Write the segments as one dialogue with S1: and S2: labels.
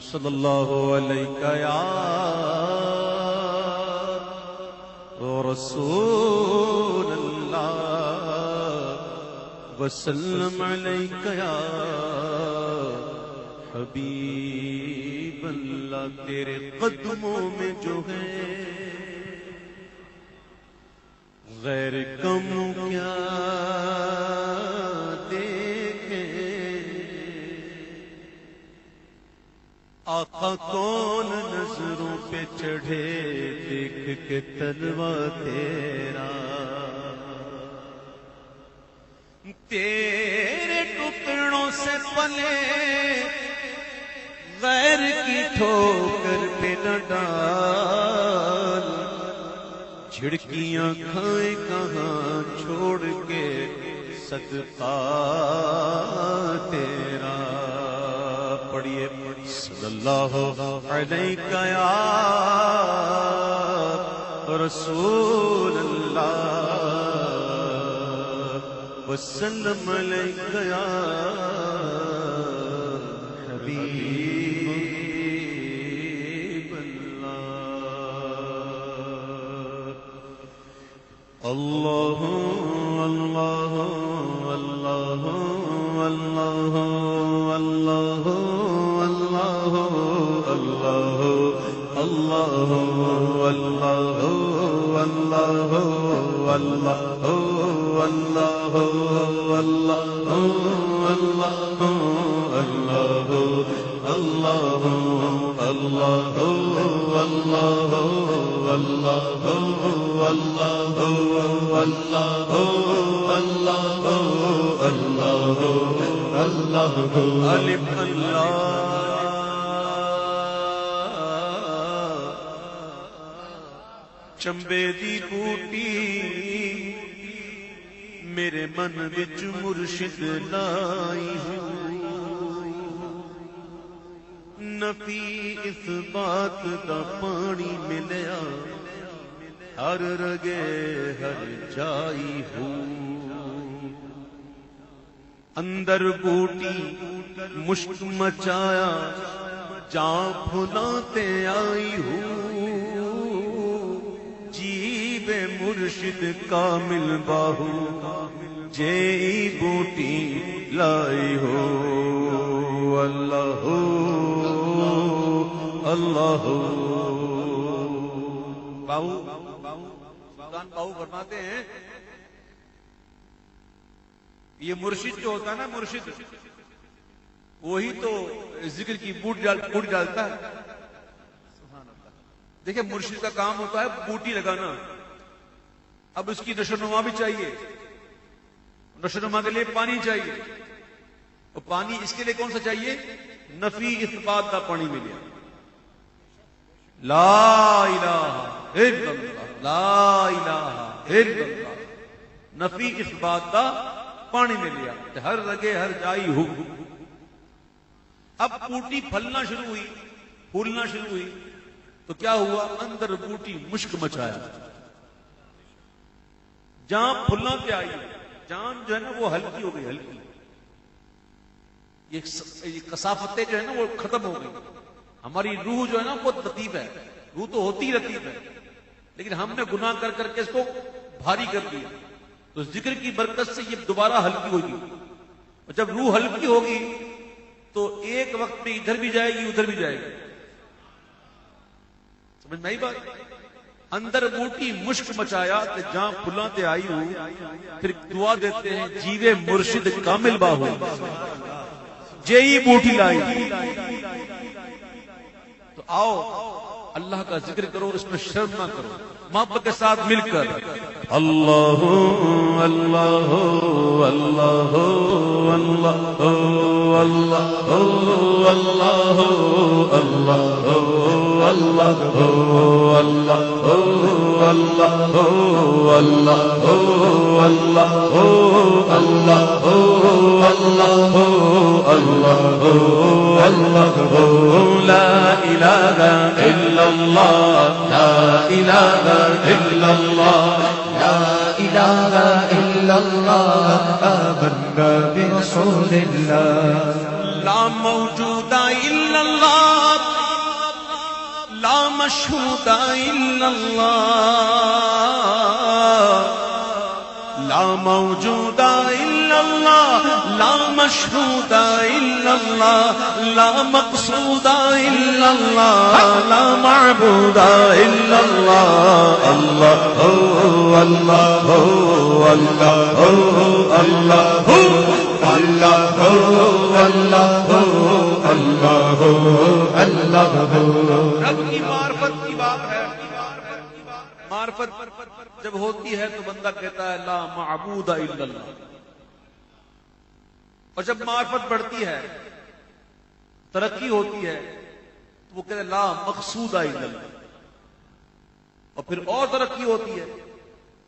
S1: صلی اللہ علیہ یا رسول اللہ وسلم علیہ یا حبیب اللہ. تیرے قدموں میں جو ہے غیر کم کیا آقا کون نظروں پہ چڑھے دیکھ کے تلوہ تیرا. تیرے ٹکڑوں سے پلے غیر کی ٹھوکر پہ نہ ڈال. جھڑکیاں کھائے کہاں چھوڑ کے صدقہ تیرا. پڑھیے صلی اللہ علیہ یا رسول اللہ وسلم علیہ یا حبیب اللہ. اللہ اللہ اللہ اللہ اللہ اللہ اللہ اللہ اللہ اللہ اللہ اللہ چمبے دی بوٹی میرے من وچ مرشد لائی ہوں. نفی اس بات دا پانی ملیا ہر رگے ہر جائی ہوں. اندر بوٹی مشک مچایا جاں پھلاتے آئی ہوں. جیب مرشد کامل باہو جے بوٹی لائی ہو. اللہ اللہ باہو سلطان باہو فرماتے ہیں یہ مرشد جو ہوتا ہے نا مرشد وہی تو ذکر کی بوٹ ڈالتا ہے. دیکھیں مرشد کا کام ہوتا ہے بوٹی لگانا. اب اس کی نشو نما بھی چاہیے. نشو نما کے لیے پانی چاہیے. اور پانی اس کے لیے کون سا چاہیے؟ نفی اثبات کا پانی ملے. لا الہ الا اللہ لا الہ الا اللہ نفی اثبات کا پانی ملے ہر رگے ہر جائی ہو. اب بوٹی پھلنا شروع ہوئی پھولنا شروع ہوئی تو کیا ہوا؟ اندر بوٹی مشک مچایا. جہاں پھلنا پہ آئی جان جو ہے نا وہ ہلکی ہو گئی. ہلکی یہ کثافتیں جو ہے نا وہ ختم ہو گئی. ہماری روح جو ہے نا وہ لطیف ہے. روح تو ہوتی ہی لطیف ہے لیکن ہم نے گناہ کر کر کے اس کو بھاری کر دیا. تو ذکر کی برکت سے یہ دوبارہ ہلکی ہوگی. اور جب روح ہلکی ہوگی تو ایک وقت میں ادھر بھی جائے گی ادھر بھی جائے گی. سمجھ میں آئی بات؟ اندر بوٹی مشک مچایا تے جہاں پھلاں تے آئی ہوں. پھر دعا دیتے ہیں جیوے مرشد کامل باہو جئی بوٹی لائی. تو آؤ اللہ کا ذکر کرو اس میں شرم نہ کرو محبت کے ساتھ مل کر. اللہ اللہ اللہ اللہ اللہ اللہ اللہ اللہ لا الہ الا اللہ لا الہ الا اللہ لا الہ الا اللہ آمنا برسول اللہ لا موجود الا اللہ لا مشہود الا اللہ لا موجود الا اللہ لا مشہود الا اللہ لا مقصود الا اللہ لا معبود الا اللہ اللہ اللہ اللہ اللہ اللہ اللہ اللہ رب کی معرفت کی بات ہے. معرفت جب ہوتی ہے تو بندہ کہتا ہے لا معبود الا اللہ، اور جب معرفت بڑھتی ہے ترقی ہوتی ہے تو وہ کہتا ہے لا مقصود الا اللہ، اور پھر اور ترقی ہوتی ہے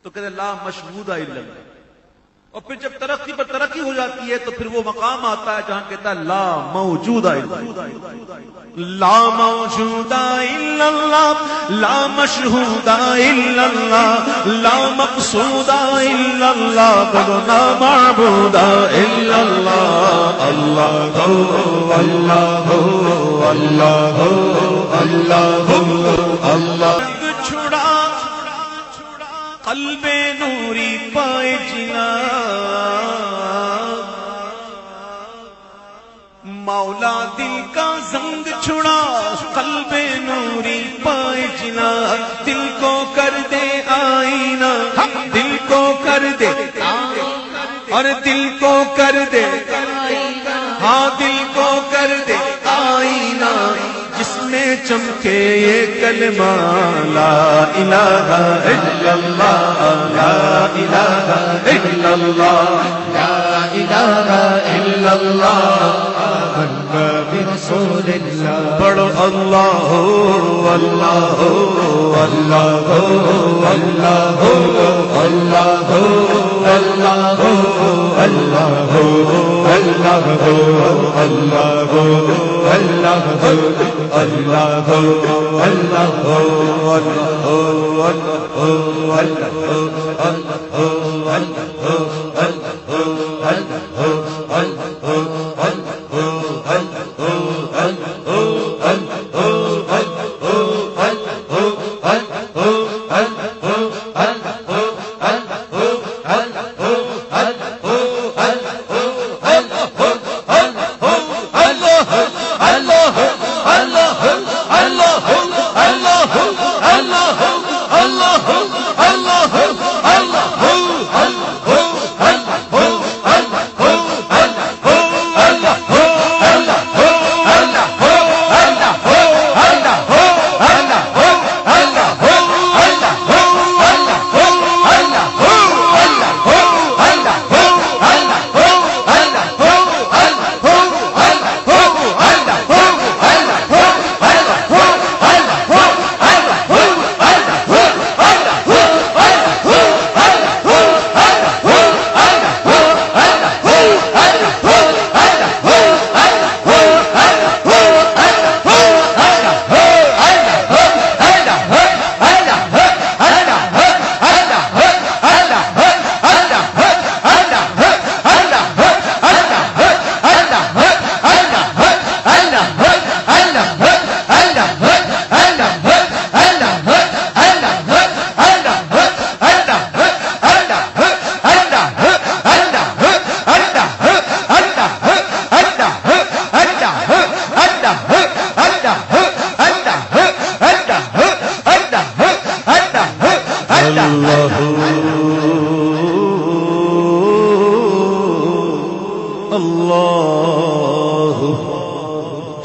S1: تو کہتے ہیں لا مشہود الا اللہ، اور پھر جب ترقی پر ترقی ہو جاتی ہے تو پھر وہ مقام آتا ہے جہاں کہتا ہے لا موجود الا اللہ لا موجود الا اللہ لا مشہود الا اللہ لا مقصود الا اللہ لا معبود الا اللہ اللہ اللہ اللہ اللہ اللہ چھڑا قلب نوری پائے جنا مولا دل کا زنگ چھڑا قلب نوری پائے جنا دل کو کر دے آئینہ دل کو کر دے اور دل کو کر دے ہاں دل کو کر دے آئینہ جس میں چمکے یہ کلمہ لا الہ الا اللہ لا الہ الا اللہ لا الہ الا اللہ برسول اللہ پڑھو اللہ اللہ اللہ اللہ اللہ اللہ اللہ اللہ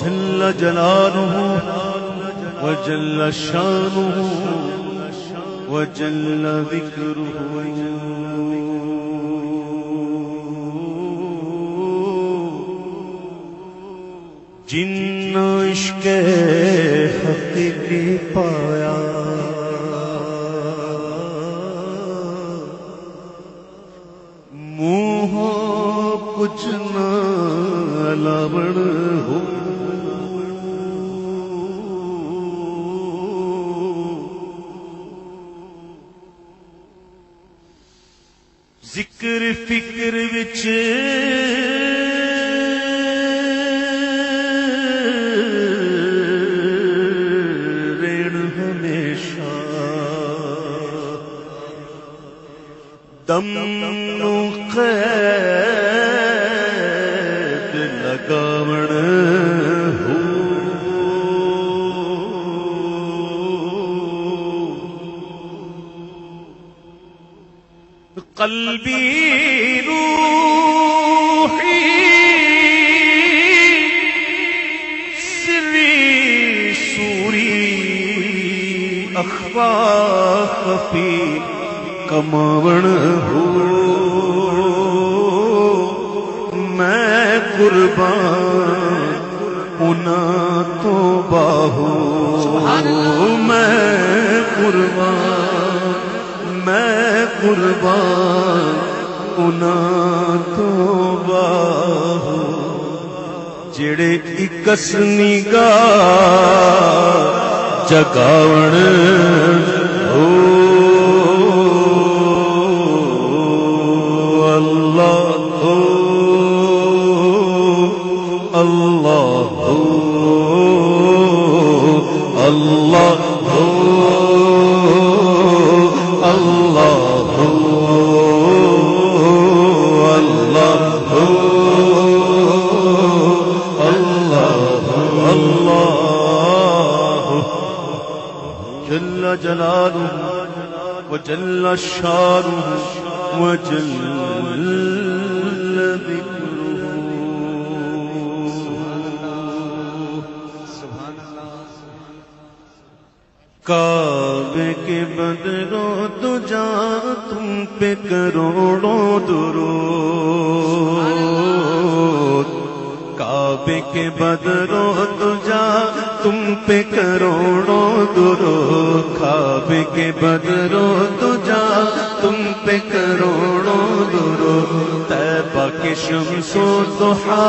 S1: جل جلالہ وجل شانہ وجل ذکرہ جن عشق حقیقی پایا منہ کچھ نہ لاوڑ ہو ذکر فکر وچ
S2: دم نو قید لگاون ہو قلبی روحی سری سوری اخفا خفی کماون ہو میں قربان انا تو باہو میں قربان انا تو باہو جڑے اکس نگاہ جگاون ہو جل جلالہ وجل شانہ وجل ذکرہ کعبے کے بدرو دجا تم پہ کروڑوں درود کعبے کے بدرو دجا تم پہ کروڑوں درود کعبے کے بدرو دجا تم پہ کروڑوں درود طیبہ کے شمس و ضحا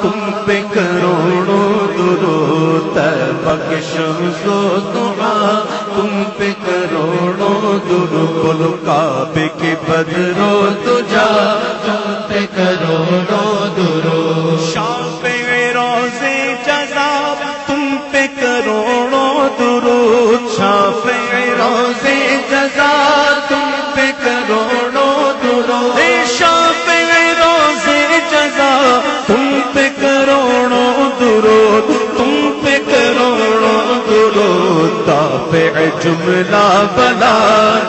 S2: تم پہ کروڑوں درود طیبہ کے شمس و ضحا تم پہ کروڑوں درود بولو کعبے کے بدرو دجا تم پہ کروڑوں درود شافع روضے جزا تم پہ کروڑوں درود شافع روضے جزا تم پہ کروڑوں درود شافع روضے جزا تم پہ کروڑوں درود تم پہ کروڑوں درود دافع جملہ بلا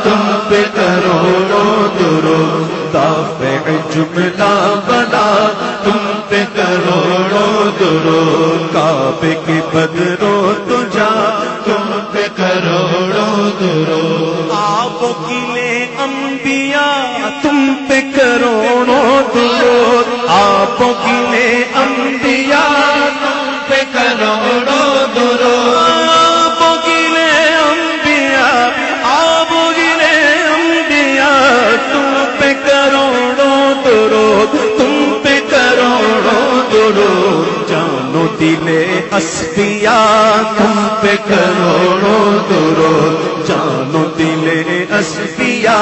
S2: تم پہ کروڑوں درود دافع جملہ بلا تم پہ کروڑوں درود کعبے کے بدرو دجا تم پہ کروڑوں درود آب و گلے انبیاء تم پہ کروڑوں درود آب و گلے انبیاء تم پہ کروڑوں درود آب و گلے انبیاء آب و گلے انبیاء تم پہ کروڑوں درود تم پہ کروڑوں درود جانو دلے اسفیاء تم پہ کروڑوں درود جانو دلے اسفیاء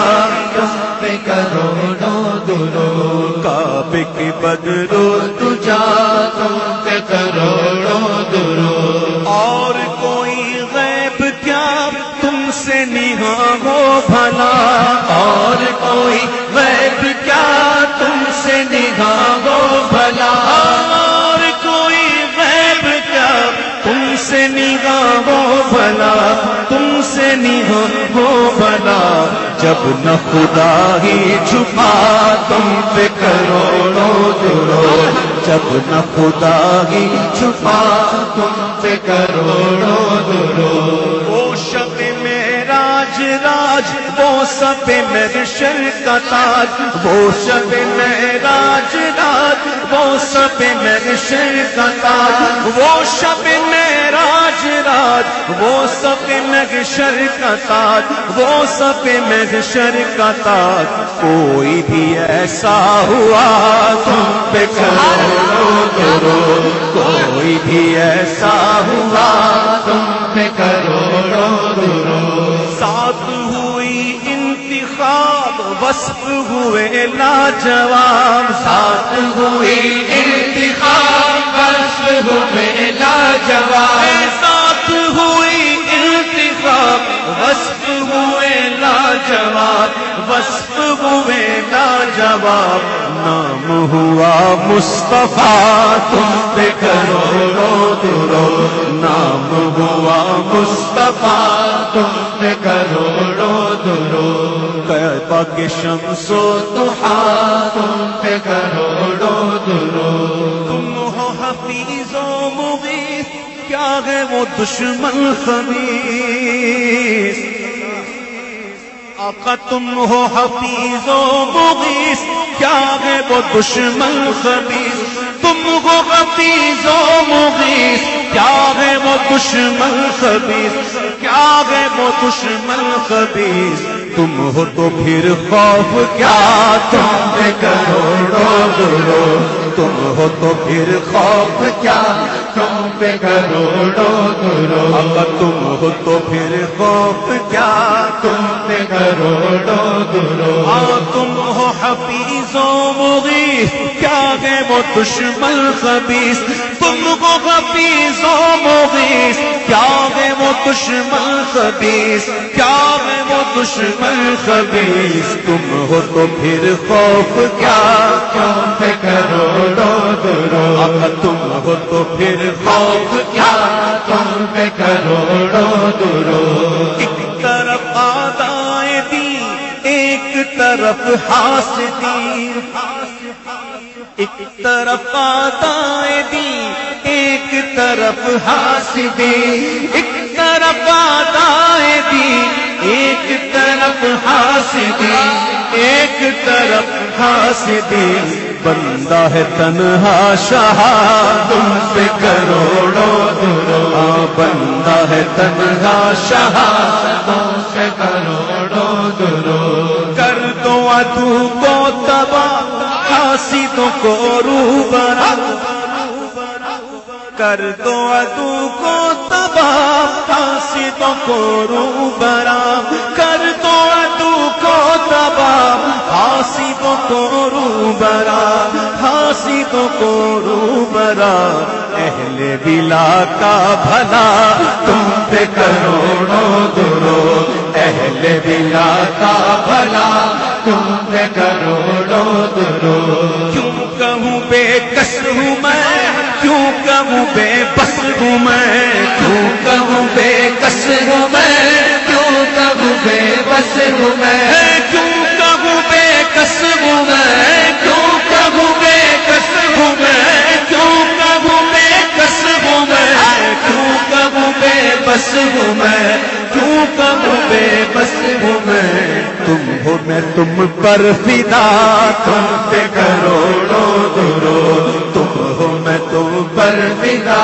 S2: تم پہ کروڑوں درود کعبے کے بدرو دجا تم پہ کروڑوں درود اور کوئی غیب کیا تم سے نہاں ہو بھلا اور کوئی غیب کیا تم سے نہاں ہو بھلا اور کوئی غیب کیا تم سے نگاہ ہو بھلا تم سے نگاہ ہو بھلا جب نہ خدا ہی چھپا تم پہ کروڑوں درود جب نہ خدا ہی چھپا تم پہ کروڑوں درود وہ شب معراج راج وہ سب محشر کا تاج وہ شب معراج راج وہ سب محشر کا تاج وہ شب معراج راج وہ سب محشر کا تاج وہ سب محشر کا تاج کوئی بھی ایسا ہوا تم پہ کروڑوں درود کوئی بھی ایسا ہوا تم پہ کروڑوں درود ساتھ ہوئی انتخاب وصف ہوئے لاجواب ساتھ ہوئی انتخاب وصف ہوئے لاجواب ساتھ ہوئی انتخاب وصف ہوئے لاجواب وصف ہوئے جواب نام ہوا مصطفیٰ تم پہ کروڑوں درود نام ہوا مصطفیٰ تم پہ کروڑوں درود کعبہ کے شمس و ضحیٰ تم پہ کروڑوں درود تم ہو حفیظ و مغیث کیا ہے وہ دشمن خبیث آقا تم ہو حفیظ و مغیث کیا ہے وہ دشمن خبیث تم ہو حفیظ و مغیث کیا ہے وہ دشمن خبیث کیا ہے وہ دشمن خبیث تم ہو تو پھر خوف کیا تم پہ کروڑوں درود تم ہو تو پھر خوف کیا تم پہ کروڑوں درود آقا تم ہو تو پھر خوف کیا تم پہ کروڑوں درود تم ہو حفیظ و مغیث کیا ہے وہ دشمن خبیث تم ہو حفیظ و مغیث کیا ہے وہ دشمن خبیث کیا ہے وہ دشمن خبیث تم ہو تو پھر خوف کیا تم پہ کروڑوں درود آقا تم ہو تو پھر خوف کیا تم پہ کروڑوں درود ایک طرف آدائے دین ایک طرف حاسدی ایک طرف آدائے دین ایک طرف حاسدی ایک طرف آدائے دین ایک طرف حاسدی ایک طرف حاسدی بندہ ہے تنہا شاہ تم پہ کروڑوں درود بندہ ہے تنہا شاہ تم پہ کروڑوں درود کر دو عدو کو تباہ حاسدوں کو روبرا کر دو عدو کو تباہ حاسدوں کو روبرا کر دو عدو کو تباہ حاسدوں کو روبرا حاسدوں کو روبرا اہل بلا کا بھلا تم پہ کروڑوں درود اہل بلا کا بھلا تم پہ کروڑوں درود کیوں کہوں بے کس ہوں میں کیوں کہوں بے بس ہوں میں کیوں کہوں بے کس ہوں میں کیوں کہوں بے بس ہوں میں کیوں کہوں بے کس ہوں میں کیوں کہوں بے کس ہوں میں کیوں کہوں بے کس ہوں میں کیوں کہوں بے بس ہوں میں کیوں کہوں بے بس ہوں میں تم ہو میں تم پر فدا تم پہ کروڑوں درود تم ہو میں تم پر فدا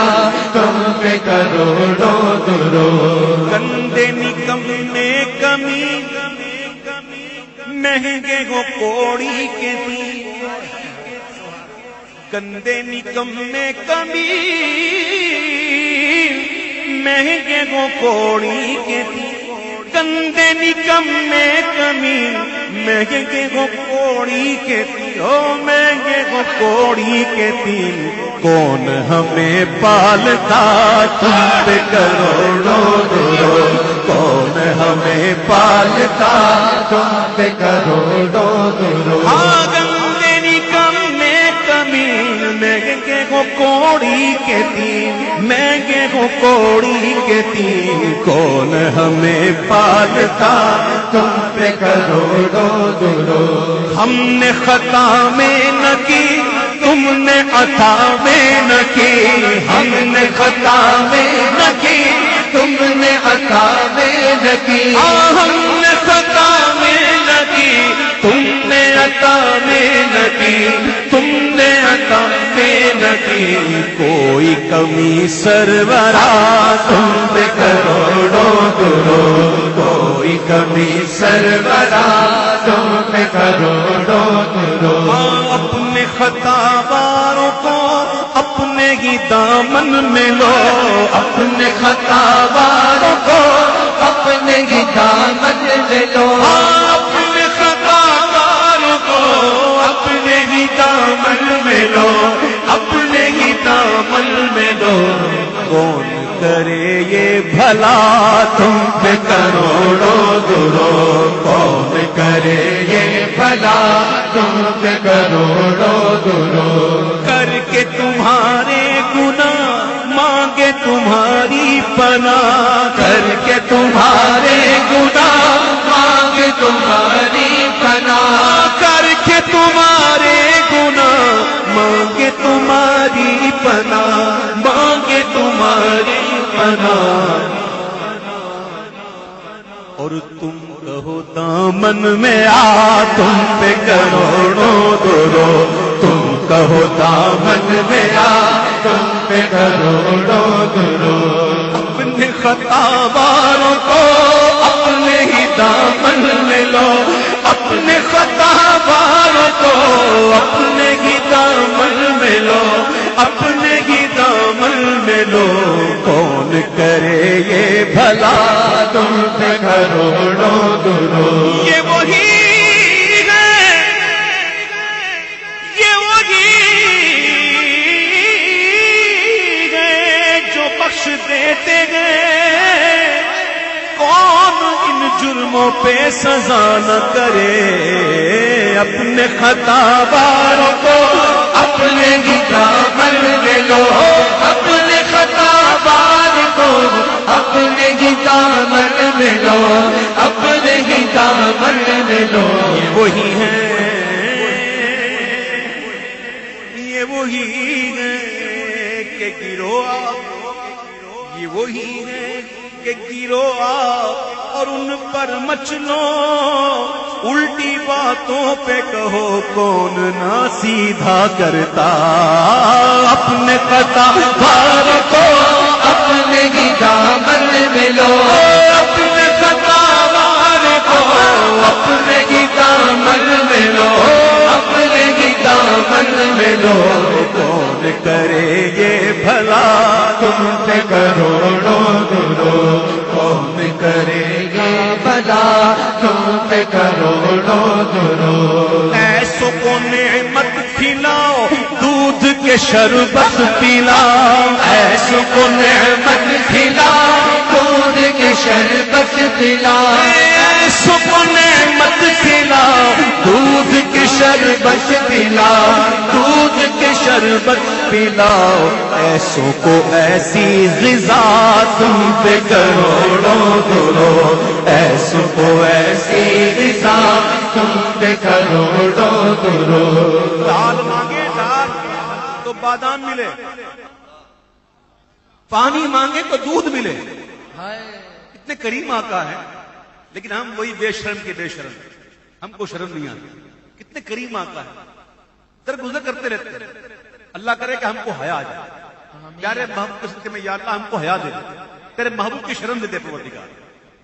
S2: تم پہ کروڑوں درود گندے نکمے کمی مہنگے ہو کوڑی کے دی گندے نکمے کمی مہنگے ہو کوڑی کے دی گندے نکمے کمی مہنگے ہو کوڑی کے تین ہو مہنگے ہو کوڑی کے تین کون ہمیں پالتا تم پہ کروڑوں درود کون ہمیں پالتا تم پہ کروڑوں درود گندے نکمے کمی مہنگے ہو کوڑی کے تین مہنگے ہو کوڑی کے تین کون ہمیں پالتا تم پہ کروڑوں درود ہم نے خطا میں نہ کی تم نے عطا میں نہ کی ہم نے خطا میں نہ کی تم نے عطا میں نہ کی ہم نے خطا میں نہ کی تم نے عطا میں نہ کی تم نے عطا میں نہ کی کوئی کمی سرورا تم پہ کروڑوں درود کوئی کمی سرورا تم پہ کروڑوں درود اپنے خطا باروں کو اپنے ہی دامن میں لو اپنے خطا باروں کو اپنے ہی دامن میں لو اپنے خطا باروں کو اپنے ہی دامن میں لو اپنے ہی دامن میں لو کون کرے یہ یہ بھلا تم پہ کروڑوں درود کون کرے یہ بھلا تم پہ کروڑوں درود کر کے تمہارے گناہ مانگے تمہاری پناہ کر کے تمہارے گناہ مانگے تمہاری پناہ کر کے تمہارے گناہ مانگے تمہاری پناہ مانگے تمہاری پناہ اور تم کہو دامن میں آ تم پہ کروڑوں درود تم کہو دامن میں آ تم پہ کروڑوں درود اپنے خطا باروں کو اپنے ہی دامن میں لو اپنے خطا باروں کو اپنے ہی دامن میں لو اپنے ہی دامن میں لو کون کرے یہ بھلا تم پہ کروڑوں درود یہ وہی ہے یہ وہی ہے جو بخش دیتے ہیں کون ان جرموں پہ سزا نہ کرے اپنے خطا باروں کو اپنے ہی دامن میں لو اپنے خطا بار کو اپنے ہی دامن میں لو اپنے ہی دامن میں لو یہ وہی ہے یہ وہی ہے کہ گرو آپ یہ وہی ہے کہ گرو آپ اور ان پر مچلو الٹی باتوں پہ کہو کون نہ سیدھا کرتا اپنے خطا بار کو اپنے ہی دامن میں لو اپنے خطا بار کو اپنے ہی دامن میں لو اپنے ہی دامن میں لو کون کرے یہ بھلا تم پہ کروڑوں درود کون کرے یہ بھلا تم پہ کروڑوں درود ایسو کو نعمت کھلاؤ دودھ کے شربت پلاؤ ایسو کو نعمت کھلاؤ دودھ کے شربت پلاؤ ایسو کو نعمت کھلاؤ دودھ کے شربت پلاؤ دودھ کے شربت پلاؤ ایسوں کو ایسی غذا تم پہ کروڑوں درود ایسوں کو ایسی غذا تم پہ کروڑوں درود
S1: دال مانگے دال تو بادام ملے پانی مانگے تو دودھ ملے اتنے کریم آقا ہے لیکن ہم وہی بے شرم کے بے شرم ہم کو شرم نہیں آتی کتنے کریم آقا ہے درگزر کرتے رہتے ہیں اللہ کرے کہ ہم کو حیا آ جائے پیارے محبوب کے صدقے میں یا اللہ ہم کو حیا دے تیرے محبوب کی شرم دے دے پروردگار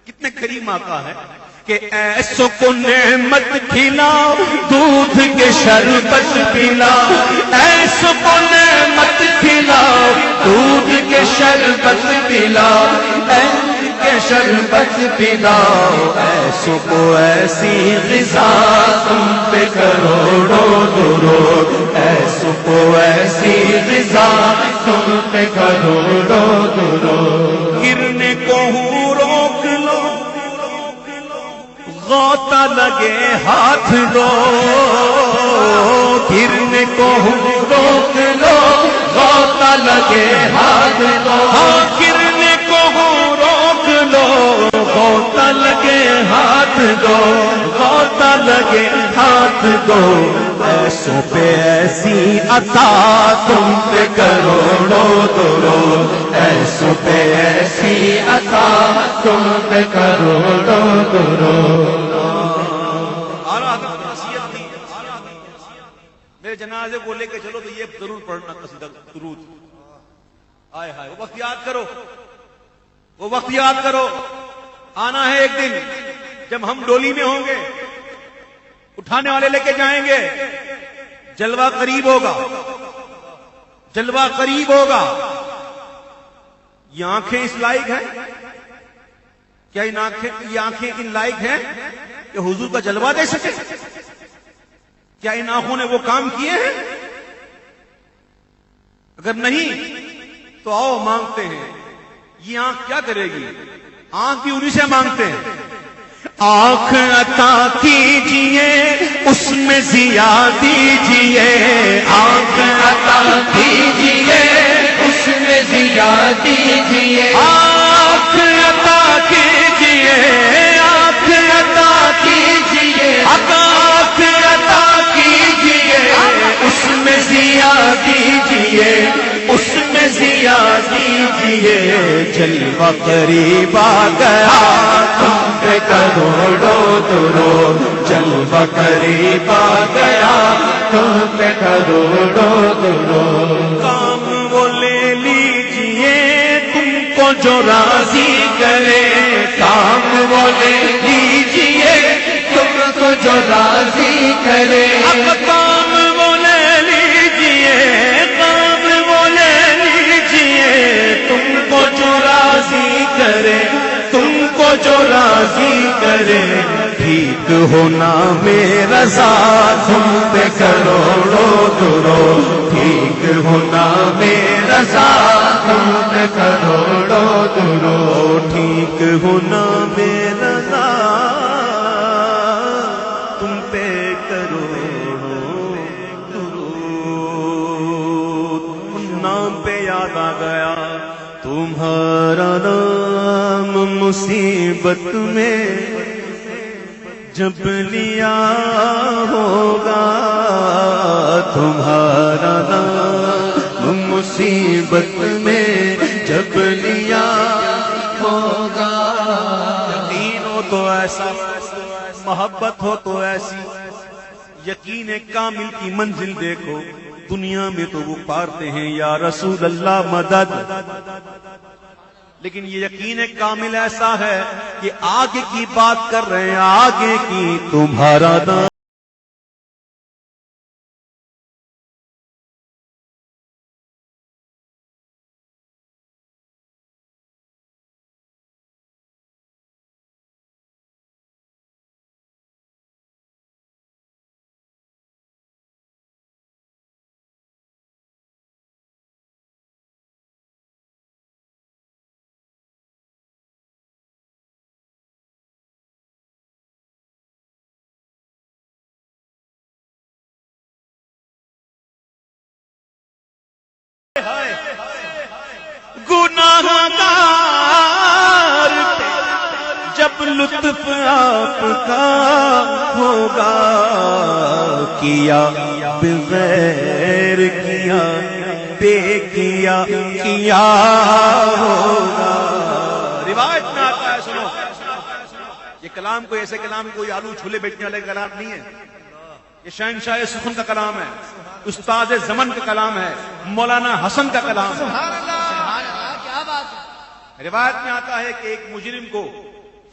S1: کتنے کریم آقا ہے
S2: کہ ایسو کو نعمت کھلاؤ دودھ کے شربت پلاؤ ایسو کو نعمت کھلاؤ دودھ کے شربت پلاؤ کے شربت پلاؤ ایسو کو ایسی غذا تم پہ کروڑوں درود ایسو کو ایسی غذا تم پہ کروڑوں درود گرنے کو ہوں روک لو غوطہ لگے ہاتھ دو گرنے کو ہوں روک لو غوطہ لگے ہاتھ دو گرنے کو ہوں روک لو غوطہ لگے ہاتھ دو غوطہ لگے ہاتھ دو ایسوں پہ ایسی عطا تم پہ کروڑوں درود ایسوں پہ ایسی عطا تم پہ کروڑوں درود
S1: میرے جنازے کو لے کے چلو تو یہ ضرور پڑھنا قصیدہ درود آئے ہائے وہ وقت یاد کرو وہ وقت یاد کرو آنا ہے ایک دن جب ہم ڈولی میں ہوں گے اٹھانے والے لے کے جائیں گے جلوہ قریب ہوگا جلوہ قریب ہوگا یہ آنکھیں اس لائق ہیں کیا یہ آنکھیں ان لائق ہیں کہ حضور کا جلوہ دے سکے کیا ان آنکھوں نے وہ کام کیے ہیں اگر نہیں تو آؤ مانگتے ہیں یہ آنکھ کیا کرے گی؟ آنکھ بھی انہی سے مانگتے ہیں.
S2: آنکھ عطا کیجئے اس میں ضیا دیجئے، آنکھ عطا کیجئے اس میں ضیا دیجئے، آنکھ عطا کیجئے، آنکھ عطا کیجئے، آنکھ عطا کیجئے اس میں ضیا دیجئے، اس میں ضیا دیجئے. جلوہ قریب آ گیا تم پہ کروڑوں درود، جلوہ قریب آ گیا تم پہ کروڑوں درود. کام وہ لے لیجئے تم کو جو راضی کرے، کام وہ لے لیجئے تم کو جو راضی کرے. اب کام وہ لے لیجئے، کام وہ لے لیجئے تم کو جو راضی کرے، تم کو جو راضی کرے. ٹھیک ہونا میرا ذات تم پہ کروڑوں درود، ٹھیک ہونا میرا ذات تم پہ کروڑوں درود، ٹھیک ہونا میرا ذات تم پہ کروڑوں درود. نام پہ یاد آ گیا تمہارا نام مصیبت میں جب لیا ہوگا، تمہارا نام مصیبت میں جب لیا ہوگا.
S1: یقین ہو تو ایسا، محبت ہو تو ایسی، یقین کامل کی منزل دیکھو. دنیا میں تو وہ پارتے ہیں یا رسول اللہ مدد، لیکن یہ یقین کامل ایسا ہے کہ آگے کی بات کر رہے ہیں، آگے کی.
S2: تمہارا نام گناہگار جب لطف آپ کا ہوگا، کیا بغیر کیا بے کیا کیا ہوگا.
S1: روایت میں آتا ہے، سنو یہ کلام کوئی ایسے کلام کوئی آلو چھولے بیچنے والے کلام نہیں ہے، یہ شہنشاہ سخن کا کلام ہے، استاد زمن کا کلام ہے، مولانا حسن کا کلام ہے. روایت میں آتا ہے کہ ایک مجرم کو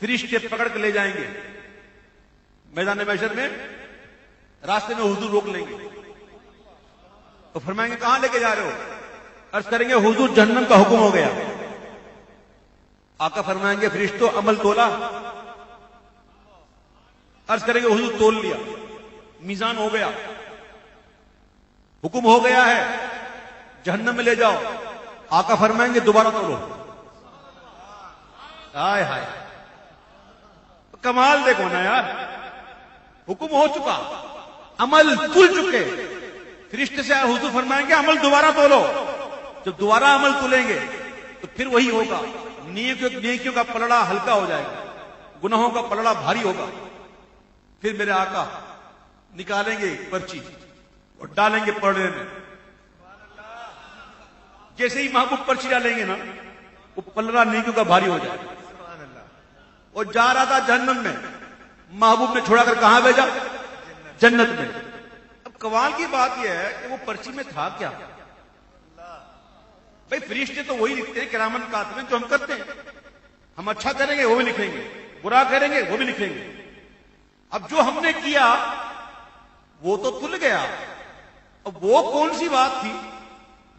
S1: فرشتے پکڑ کے لے جائیں گے میدان محشر میں، راستے میں حضور روک لیں گے تو فرمائیں گے کہاں لے کے جا رہے ہو؟ عرض کریں گے حضور جہنم کا حکم ہو گیا. آقا فرمائیں گے فرشتوں عمل تولا؟ عرض کریں گے حضور تول لیا، میزان ہو گیا، حکم ہو گیا ہے جہنم میں لے جاؤ. آقا فرمائیں گے دوبارہ تولو. ہائے ہائے، کمال دیکھو نا یار، حکم ہو چکا، عمل تل چکے. فرشتے سے حضور فرمائیں گے عمل دوبارہ تولو. جب دوبارہ عمل تولیں گے تو پھر وہی ہوگا، نیکیوں کا پلڑا ہلکا ہو جائے گا، گناہوں کا پلڑا بھاری ہوگا. پھر میرے آقا نکالیں گے پرچی اور ڈالیں گے پلڑے میں. جیسے ہی محبوب پرچی ڈالیں گے نا، وہ پلڑا نیکیوں کا بھاری ہو جائے گا. اور جا رہا تھا جہنم میں، محبوب نے چھوڑا کر کہاں بھیجا؟ جنت میں. اب کمال کی بات یہ ہے کہ وہ پرچی میں تھا کیا؟ بھائی فرشتے تو وہی لکھتے ہیں کرامن کاتبین جو ہم کرتے ہیں. ہم اچھا کریں گے وہ بھی لکھیں گے، برا کریں گے وہ بھی لکھیں گے. اب جو ہم نے کیا وہ تو تل گیا. اب وہ کون سی بات تھی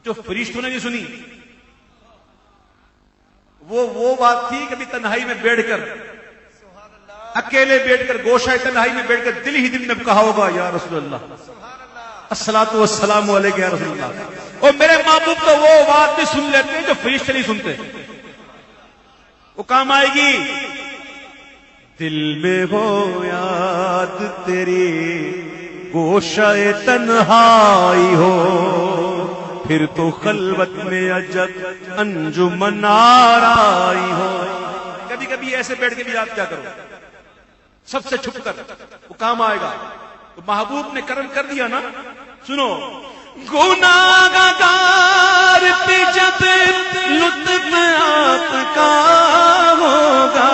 S1: جو فرشتوں نے نہیں سنی؟ وہ بات تھی کبھی تنہائی میں بیٹھ کر، اکیلے بیٹھ کر، گوشہ تنہائی میں بیٹھ کر دل ہی دل میں کہا ہوگا یا رسول اللہ الصلاۃ والسلام علیک یا رسول اللہ. اور میرے محبوب تو وہ بات بھی سن لیتے ہیں جو فرشتے نہیں سنتے. وہ کام آئے گی.
S2: دل میں ہو یاد تیری گوشہ تنہائی ہو، پھر تو خلوت میں عجب انجمن آرائی ہو.
S1: کبھی کبھی ایسے بیٹھ کے بھی یاد کیا کرو، سب سے چھپ کر، وہ کام آئے گا. تو محبوب نے کرم کر دیا نا. سنو،
S2: گناہگار پہ جب لطف آپ کا ہوگا،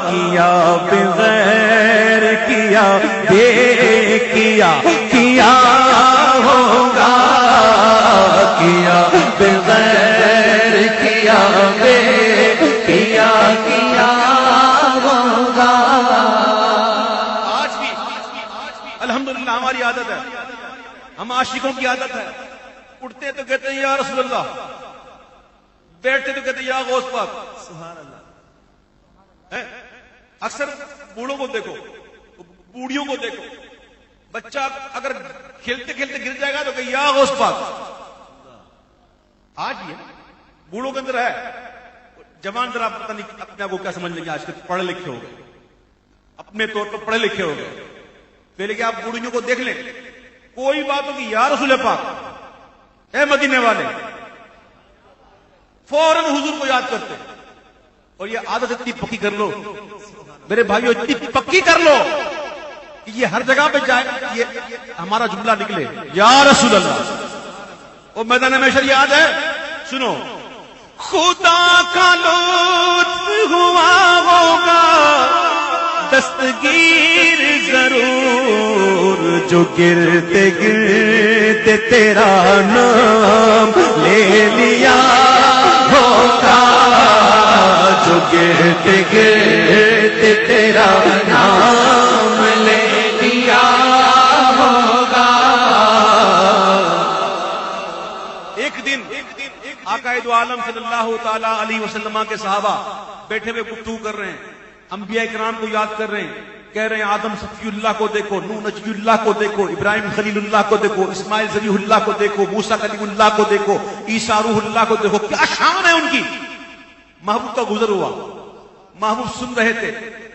S2: کیا بغیر کیا بے کیا ہوگا، کیا بغیر کیا بے کیا ہوگا.
S1: آج بھی الحمدللہ ہماری عادت ہے، ہم عاشقوں کی عادت ہے، اٹھتے تو کہتے ہیں یا رسول اللہ، بیٹھتے تو کہتے ہیں یا غوث پاک. سبحان اللہ. اکثر بوڑھوں کو دیکھو، بوڑھیوں کو دیکھو، بچہ اگر کھیلتے کھیلتے گر جائے گا تو کہ یا غوث پاک. آج یہ بوڑھوں کے اندر ہے. جوان ذرا پتہ نہیں اپنے آپ کو کیا سمجھ لیں گے، آج کل پڑھے لکھے ہو گئے، اپنے طور پر پڑھے لکھے ہو گئے. پہلے کہ آپ بوڑھیوں کو دیکھ لیں، کوئی بات ہوگی یا رسول پاک، اے مدینے والے، فوراً حضور کو یاد کرتے. اور یہ عادت اتنی پکی کر لو میرے بھائیو، اتنی پکی کر لو کہ یہ ہر جگہ پہ جائے، یہ ہمارا جملہ نکلے یا رسول اللہ. وہ میدان محشر یاد ہے. سنو،
S2: خدا کا لطف ہوا ہوگا دستگیر ضرور، جو گرتے گرتے تیرا نام لے لیا ہوگا، جو گرتے گرتے تیرا نام لے لیا ہوگا.
S1: ایک دن آقا دو عالم صلی اللہ تعالی علیہ وسلم کے صحابہ بیٹھے ہوئے گفتگو کر رہے ہیں، انبیاء کرام کو یاد کر رہے ہیں. کہہ رہے ہیں آدم صفی اللہ کو دیکھو، نوح نجی اللہ کو دیکھو، ابراہیم خلیل اللہ کو دیکھو، اسماعیل ذبیح اللہ کو دیکھو، موسیٰ کلیم اللہ کو دیکھو، عیسیٰ روح اللہ کو دیکھو. کیا شان ہے ان کی. محبوب کا گزر ہوا، محبوب سن رہے تھے،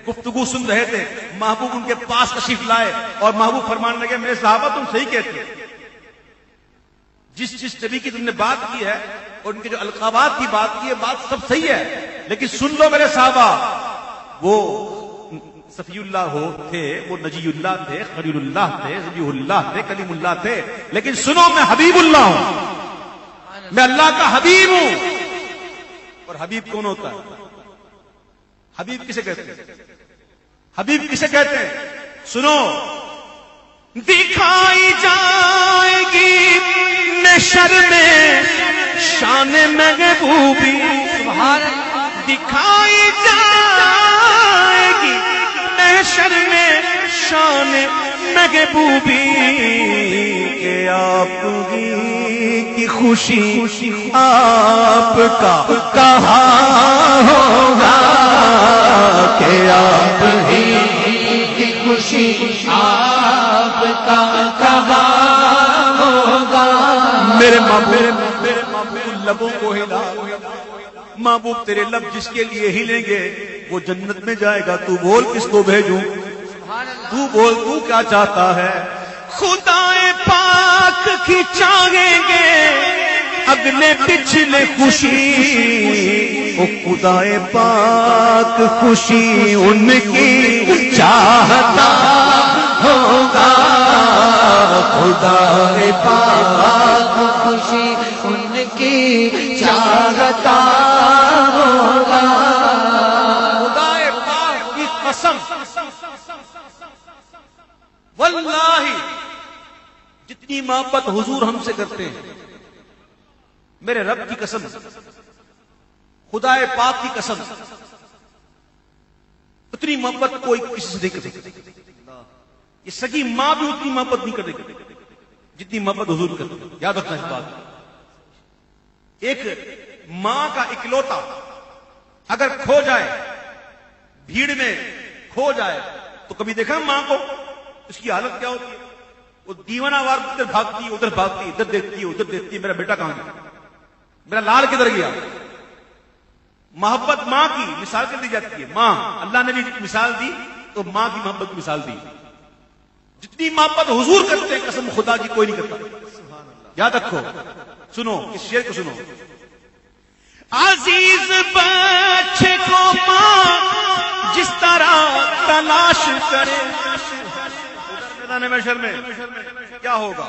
S1: گفتگو سن رہے تھے. محبوب ان کے پاس تشریف لائے اور محبوب فرمانے لگے میرے صحابہ تم صحیح کہتے ہیں، جس نبی کی تم نے بات کی ہے اور ان کے جو القابات کی بات کی ہے، بات سب صحیح ہے، لیکن سن لو میرے صحابہ، وہ صفی اللہ تھے، وہ نجی اللہ تھے، خلیل اللہ تھے، ذبیح اللہ تھے، کلیم اللہ تھے، لیکن سنو میں حبیب اللہ ہوں، میں اللہ کا حبیب ہوں. اور حبیب کون ہوتا ہے؟ حبیب کسے کہتے ہیں؟ حبیب کسے کہتے ہیں؟ سنو،
S2: دکھائی جائے گی محشر میں شان محبوبی، دکھائی جائے گی محشر میں شان محبوبی، کہ آپ کی خوشی آپ کا کہاں ہوگا، کہ آپ کی خوشی آپ کا کہاں ہوگا.
S1: میرے محبوب لبوں کو ہلا، محبوب تیرے لب جس کے لیے ہلیں گے وہ جنت میں جائے گا. تو بول کس کو بھیجوں، تو بول تو کیا چاہتا ہے.
S2: خدا پاک کی چاہیں گے اگلے پچھلے خوشی، وہ خدا پاک خوشی ان کی چاہتا ہوگا، خدا پاک خوشی ان کی چاہتا ہوگا.
S1: خدا پاک کی قسم، واللہ جتنی محبت حضور ہم سے کرتے ہیں، میرے رب کی قسم، خدا پاک کی قسم، اتنی محبت کوئی کسی سے نہیں کرے. یہ سگی ماں بھی اتنی محبت نہیں کرے گی جتنی محبت حضور کرتے. یاد رکھنا اس بات. ایک ماں کا اکلوتا اگر کھو جائے، بھیڑ میں کھو جائے، تو کبھی دیکھا ماں کو اس کی حالت کیا ہوتی ہے؟ وہ دیوانہ وار ادھر بھاگتی ہے، ادھر بھاگتی ہے، ادھر دیکھتی ہے، ادھر دیکھتی ہے، میرا بیٹا کہاں گیا، میرا لال کدھر گیا. محبت ماں کی مثال کر دی جاتی ہے. ماں اللہ نے بھی مثال دی تو ماں کی محبت کی مثال دی. جتنی محبت حضور کرتے ہیں قسم خدا کی کوئی نہیں کرتا. یاد رکھو. سنو اس شعر کو سنو.
S2: عزیز بچے کو ماں جس طرح تلاش کرے
S1: میدان محشر میں کیا ہوگا؟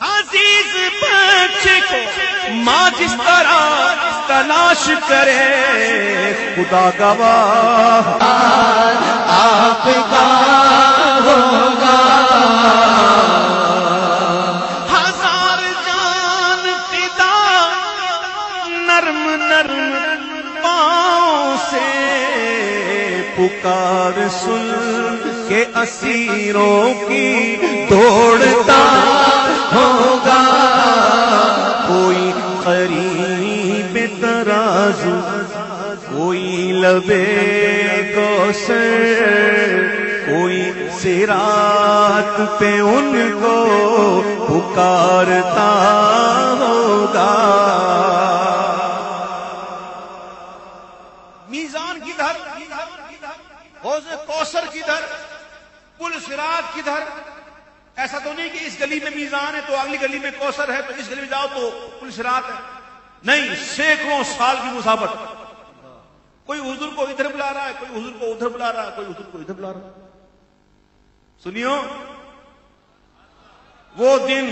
S2: عزیز بچے کو ماں جس طرح تلاش کرے خدا گواہ آپ کا ہوگا. ہزار جان فدا نرم نرم پاؤں سے پکار سن کے اسیروں کی دوڑتا ہوگا. کوئی قریب ترازو کوئی لبے کوثر کوئی صراط پہ ان کو پکارتا ہوگا.
S1: میزان کدھر، حوض کوثر کدھر، پل صراط کدھر؟ ایسا تو نہیں کہ اس گلی میں میزان ہے تو اگلی گلی میں کوثر ہے تو اس گلی میں جاؤ تو پل صراط ہے. نہیں، سینکڑوں سال کی مسافت. کوئی حضور کو ادھر بلا رہا ہے، کوئی حضور کو ادھر بلا رہا ہے، کوئی حضور کو ادھر بلا رہا ہے. سنیو، وہ دن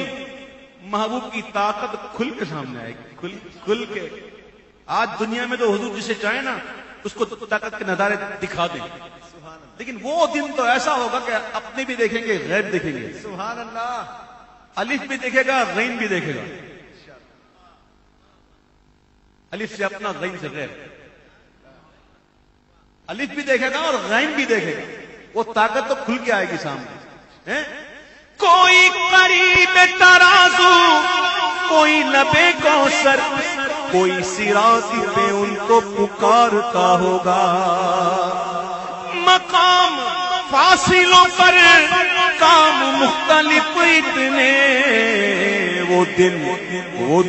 S1: محبوب کی طاقت کھل کے سامنے آئے گی. کھل کے. آج دنیا میں تو حضور جسے چاہے نا اس کو طاقت کے نظارے دکھا دیں، لیکن وہ دن تو ایسا ہوگا کہ اپنے بھی دیکھیں گے، غیب دیکھیں گے.
S2: سبحان اللہ.
S1: الف بھی دیکھے گا، غین بھی دیکھے گا. الف سے اپنا، غین سے غیر. الف بھی دیکھے گا اور غین بھی دیکھے گا. وہ طاقت تو کھل کے آئے گی سامنے.
S2: کوئی قریب ترازو کوئی لبے کوثر کوئی صراط پہ ان کو پکارتا ہوگا. مقام فاصلوں پر کام مختلف اتنے وہ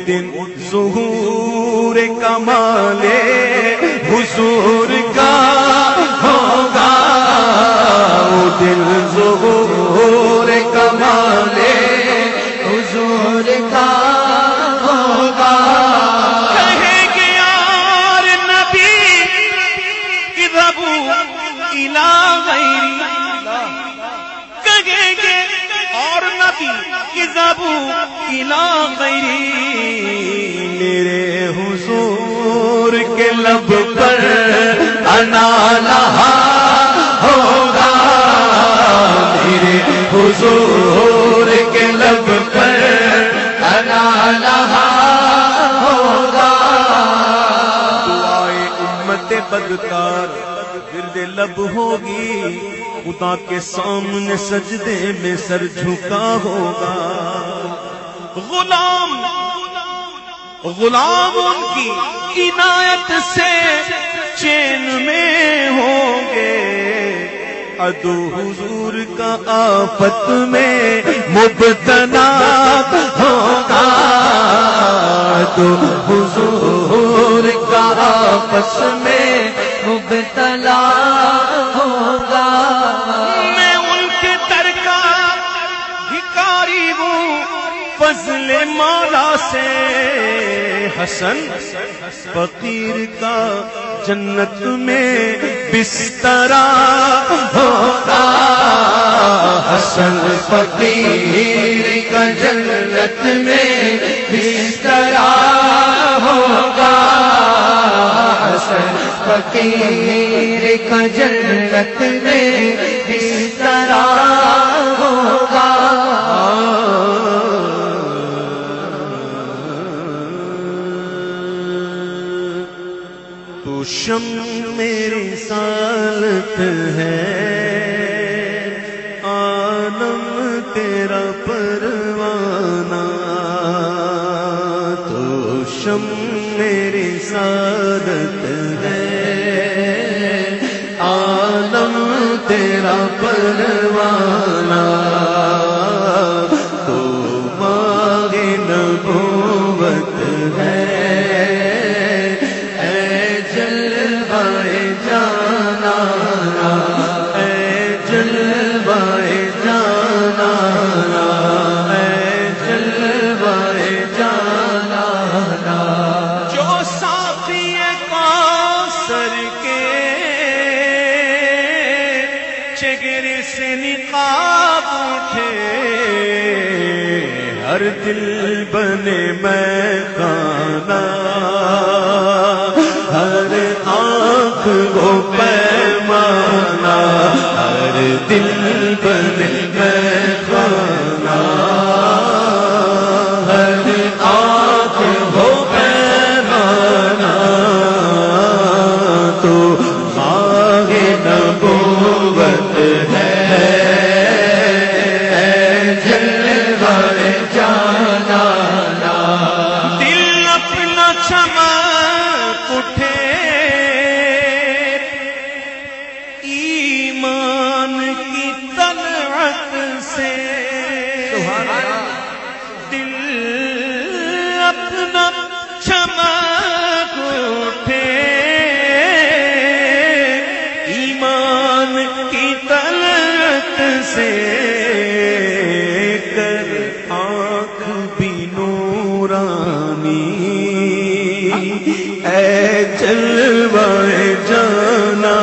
S2: دن ظہور کمال حضور کا ہوگا. وہ دن ظہور کمال حضور کا ہوگا. کہیں گے یار نبی اذهبوا الی غیری، کہیں گے اور نبی اذهبوا الی غیری، میرے حضور کے لب پر انا لہا ہوگا. میرے حضور کے لب پر انا لہا ہوگا. دعائے امت بدکار ورد لب ہوگی، خدا کے سامنے سجدے میں سر جھکا ہوگا. غلام ان کی عنایت سے چین میں ہوں گے. عدو حضور کا آفت میں مبتلا ہوگا. عدو حضور کا آپس میں مبتلا ہوگا. میں ان کے در کا بھکاری ہوں، فضل مولا سے حسن فقیر کا جنت میں بسترا ہوگا. حسن فقیر کا جنت میں بسترا ہوگا. حسن فقیر کا جنت میں بسترا ہوگا. تو شم میری سالت ہے، عالم تیرا پروانہ. تو شم میری سالت ہے، عالم تیرا پروانہ. تو ماہ نبوت ہے، اے جل جلوائے جانا اے جلوائے جانا اے جلوائے جانا جو ساقی کوثر کے چہرے سے نقاب اٹھے ہر دل بنے میں خانہ ہر آنکھ وہ پیمانہ ہر دل بنے میں خانہ ہر آنکھ وہ پیمانہ تو ماہ نبوت ہے جلوائے جانا دل اپنا چمک اٹھے ایمان کی طلعت سے دل اپنا چمک اٹھے ایمان کی طلعت سے کر آنکھ بھی نورانی اے جلوائے جانا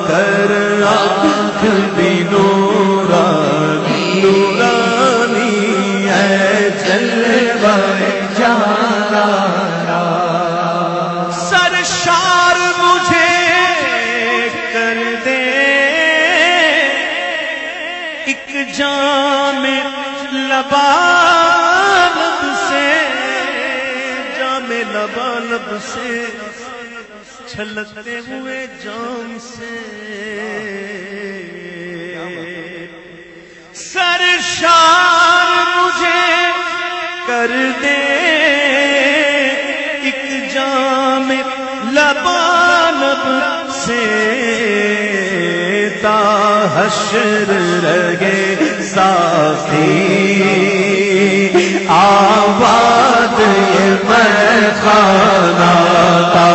S2: کر آنکھ بھی نورانی نورانی اے جلوائے جانا سرشار مجھے کر دے ایک جام لبالب سے جام لبالب سے چھلکتے ہوئے جام سے سرشار مجھے کر دے ایک جام لبالب سے تا حشر رہے ساقی آباد یہ میخانہ تا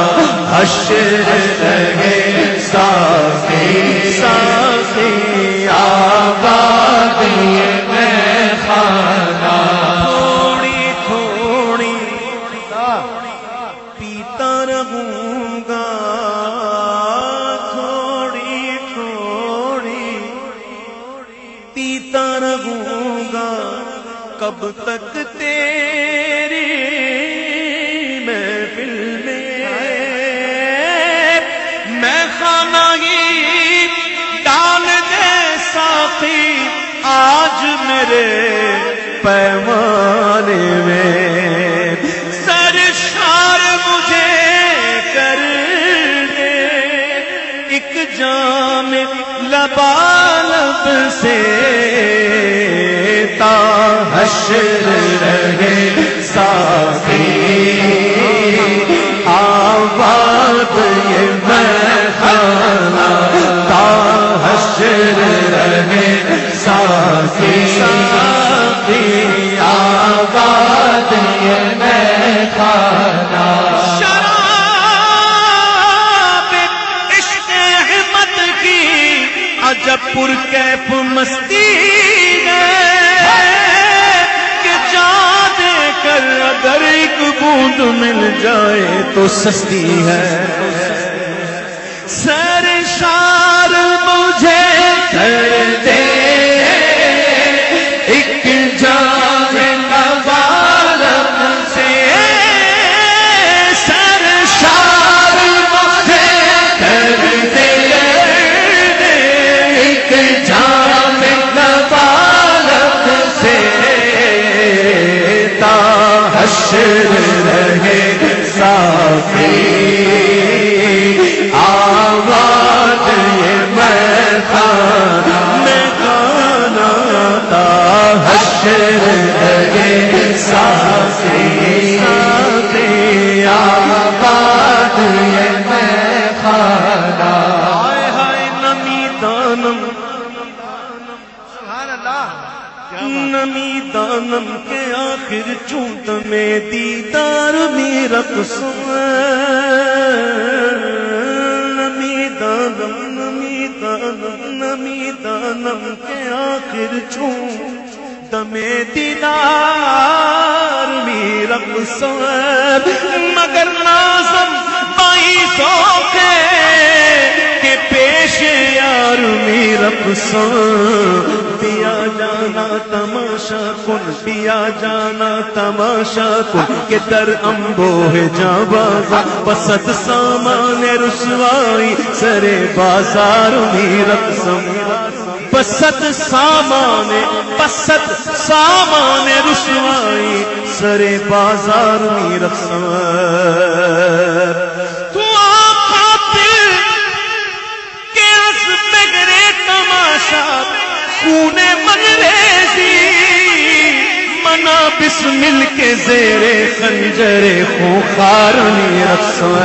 S2: حشر رہے ساقی ساقی آباد یہ میخانہ تھوڑی تھوڑی پیتا رہوں گا پیتا رہوں گا کب تک تیری محفل میں خانہ ہی ڈال دے ساقی آج میرے پیمانے میں سرشار مجھے کر دے ایک جام لبالب سے تا حشر رہے ساقی آباد یہ میخانہ تا حشر رہے ساقی ساقی آباد یہ میخانہ جب پر کیف مستی ہے کہ جا دے کر اگر ایک بوند مل جائے تو سستی ہے سرشار مجھے کر دے ایک جام لبالب سے سرشار مجھے کر دے جام لبالب سے تا حشر رہے ساقی آواز یہ میخانہ تا حشر رہے ساقی آواز یہ میخانہ نمی دانم کے آخر چونت میں دیدار میں رقصم نمی دانم کے آخر چونت میں دیدار میں رقصم مگر نازم بائی سوکھے کہ پیش یار میں رقصم دیا جانا تماشا کن دیا جانا تماشا کن کہ در انبوہ جاں بازا پسد سامان رسوائی سر بازار میں رقصم پسد سامان رسوائی سر بازار میں رقصم تو قاتل کے از بگرے تماشا خونے منریزی منا بسمل کے زیر خنجر خوخار میں رقصم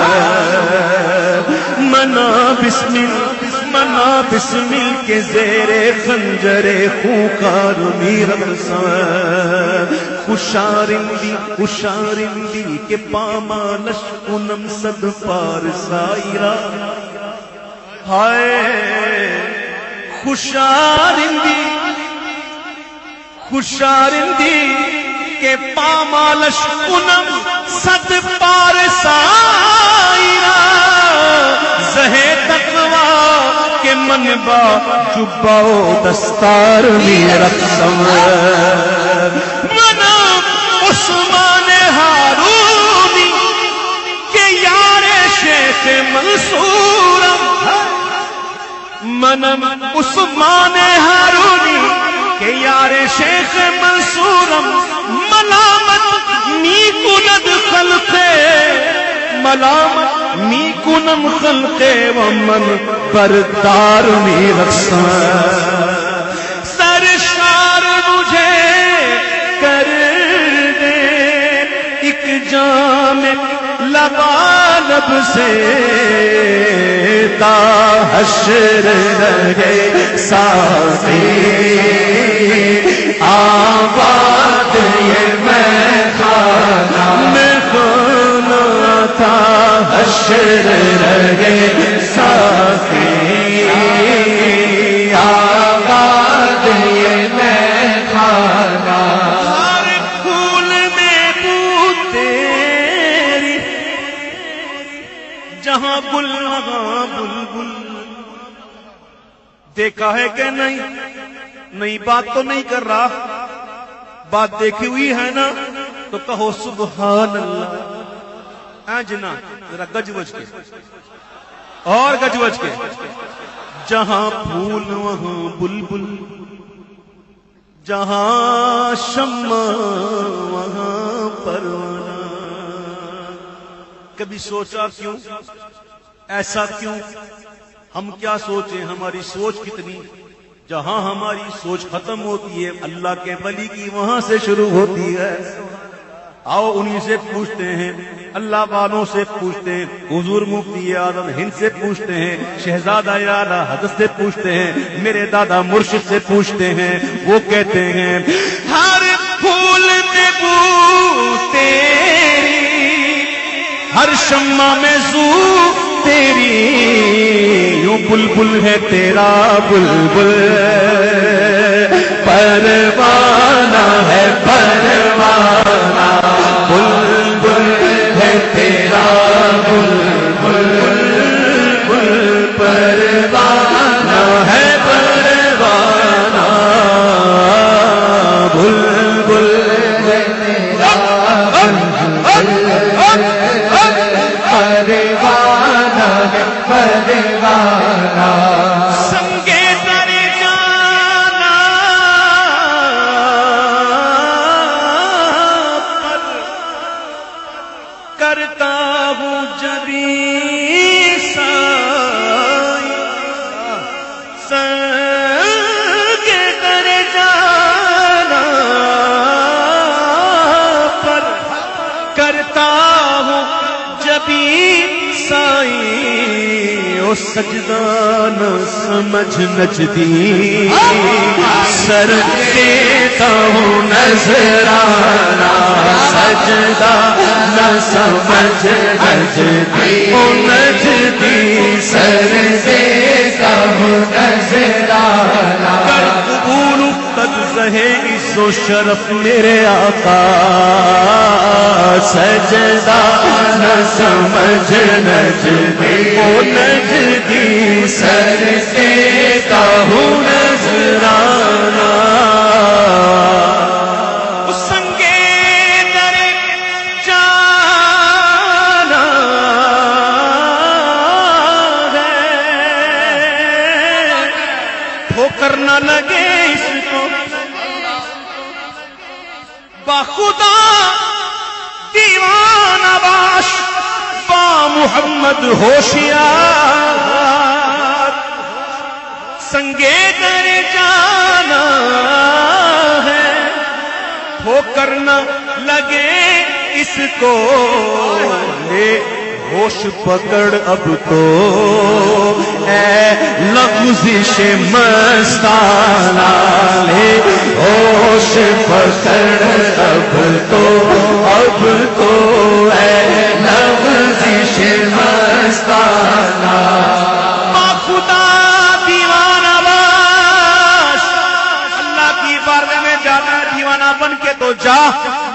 S2: منا بسمل کے زیر خنجر خوخار میں رقصم خوشارندی کے پامالش کنم صد پار سائرہ ہائے خوشارندی کے پامالش کنم صد پار سائرہ زہے تقوی کے منبع جبہ و دستار میں رقصم منا عثمان ہارونی کے یار شیخ منصورم منم عثمان ہارونی کہ یار شیخ منصورم ملامت می کند خلقے ومن بردار میں رقصم سرشار مجھے کر دے ایک جام لبالب سے تا حشر رہے ساقی آباد یہ میں خانہ تھا حشر رہے ساقی آباد یہ میں خانہ ہر پھول میں بو تیری جہاں بل بلبل دیکھا ہے کہ نہیں بات تو نہیں کر رہا بات دیکھی ہوئی ہے نا تو کہو سبحان اللہ جنا ذرا گج بج کے اور گج بج کے جہاں پھول وہاں بلبل جہاں شمع وہاں پروانہ کبھی سوچا کیوں ایسا کیوں ہم کیا سوچیں ہماری سوچ کتنی جہاں ہماری سوچ ختم ہوتی ہے اللہ کے ولی کی وہاں سے شروع ہوتی ہے آؤ انہی سے پوچھتے ہیں اللہ والوں سے پوچھتے ہیں حضور مفتی اعظم ہند سے پوچھتے ہیں شہزادہ اعلیٰ حضرت سے پوچھتے ہیں میرے دادا مرشد سے پوچھتے ہیں وہ کہتے ہیں ہر پھول میں بو تیری ہر شمع میں زو تیری یوں بلبل ہے تیرا بلبل پروانہ ہے پروانہ بلبل ہے تیرا بلبل پروانہ ہے پروانہ بلبل ہے تیرا پروانہ ہے پروانہ سنگے در جانا کرتا ہوں جبی سائی سنگے در جانا پر کرتا ہوں جبی سائی او سجدہ نہ سمجھ نچدی سر کے ہوں نذرانہ سجدہ نہ سمجھ نجدی او نجدی سر دیتا ہوں نذرانہ کر قبول قد رہے عز و شرف میرے آقا سجدہ نہ سمجھ نجدی او نجدی سر دیتا ہوں نذرانہ کرنا لگے اس کو بخدا دیوانہ باش با محمد ہوشیار سنگے در جانا ہے ہو کرنا لگے اس کو لے ہوش پکڑ اب تو اے لغزش مستانہ لے ہوش پکڑ اب تو اے لغزش مستانہ خدا دیوانہ باش اللہ کی بارگاہ میں جانا دیوانہ بن کے تو جا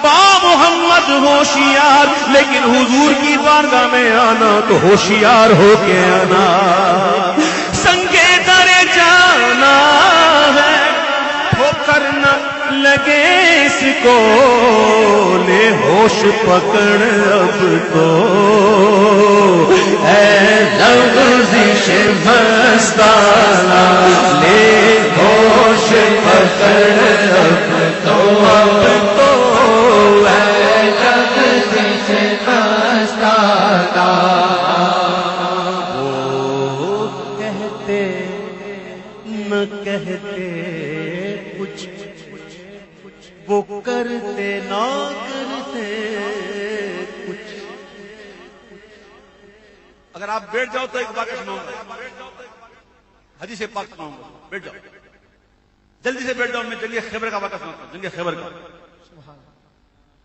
S2: با محمد ہوشیار لیکن حضور کی بارگاہ میں آنا تو ہوشیار ہو کے آنا سنگے در جانا ہے ہو کرنا لگے اس کو لے ہوش پکڑ اب تو اے لغزش مستانہ لے ہوش پکڑ اب تو کہتے کچھ وہ کرتے نہ کرتے کچھ
S1: اگر آپ بیٹھ جاؤ تو ایک واقعہ سناؤں گا حدیث پاک سناؤں گا بیٹھ جاؤ جلدی سے بیٹھ جاؤ میں جنگ خیبر کا واقعہ سناتا ہوں جنگ خیبر کا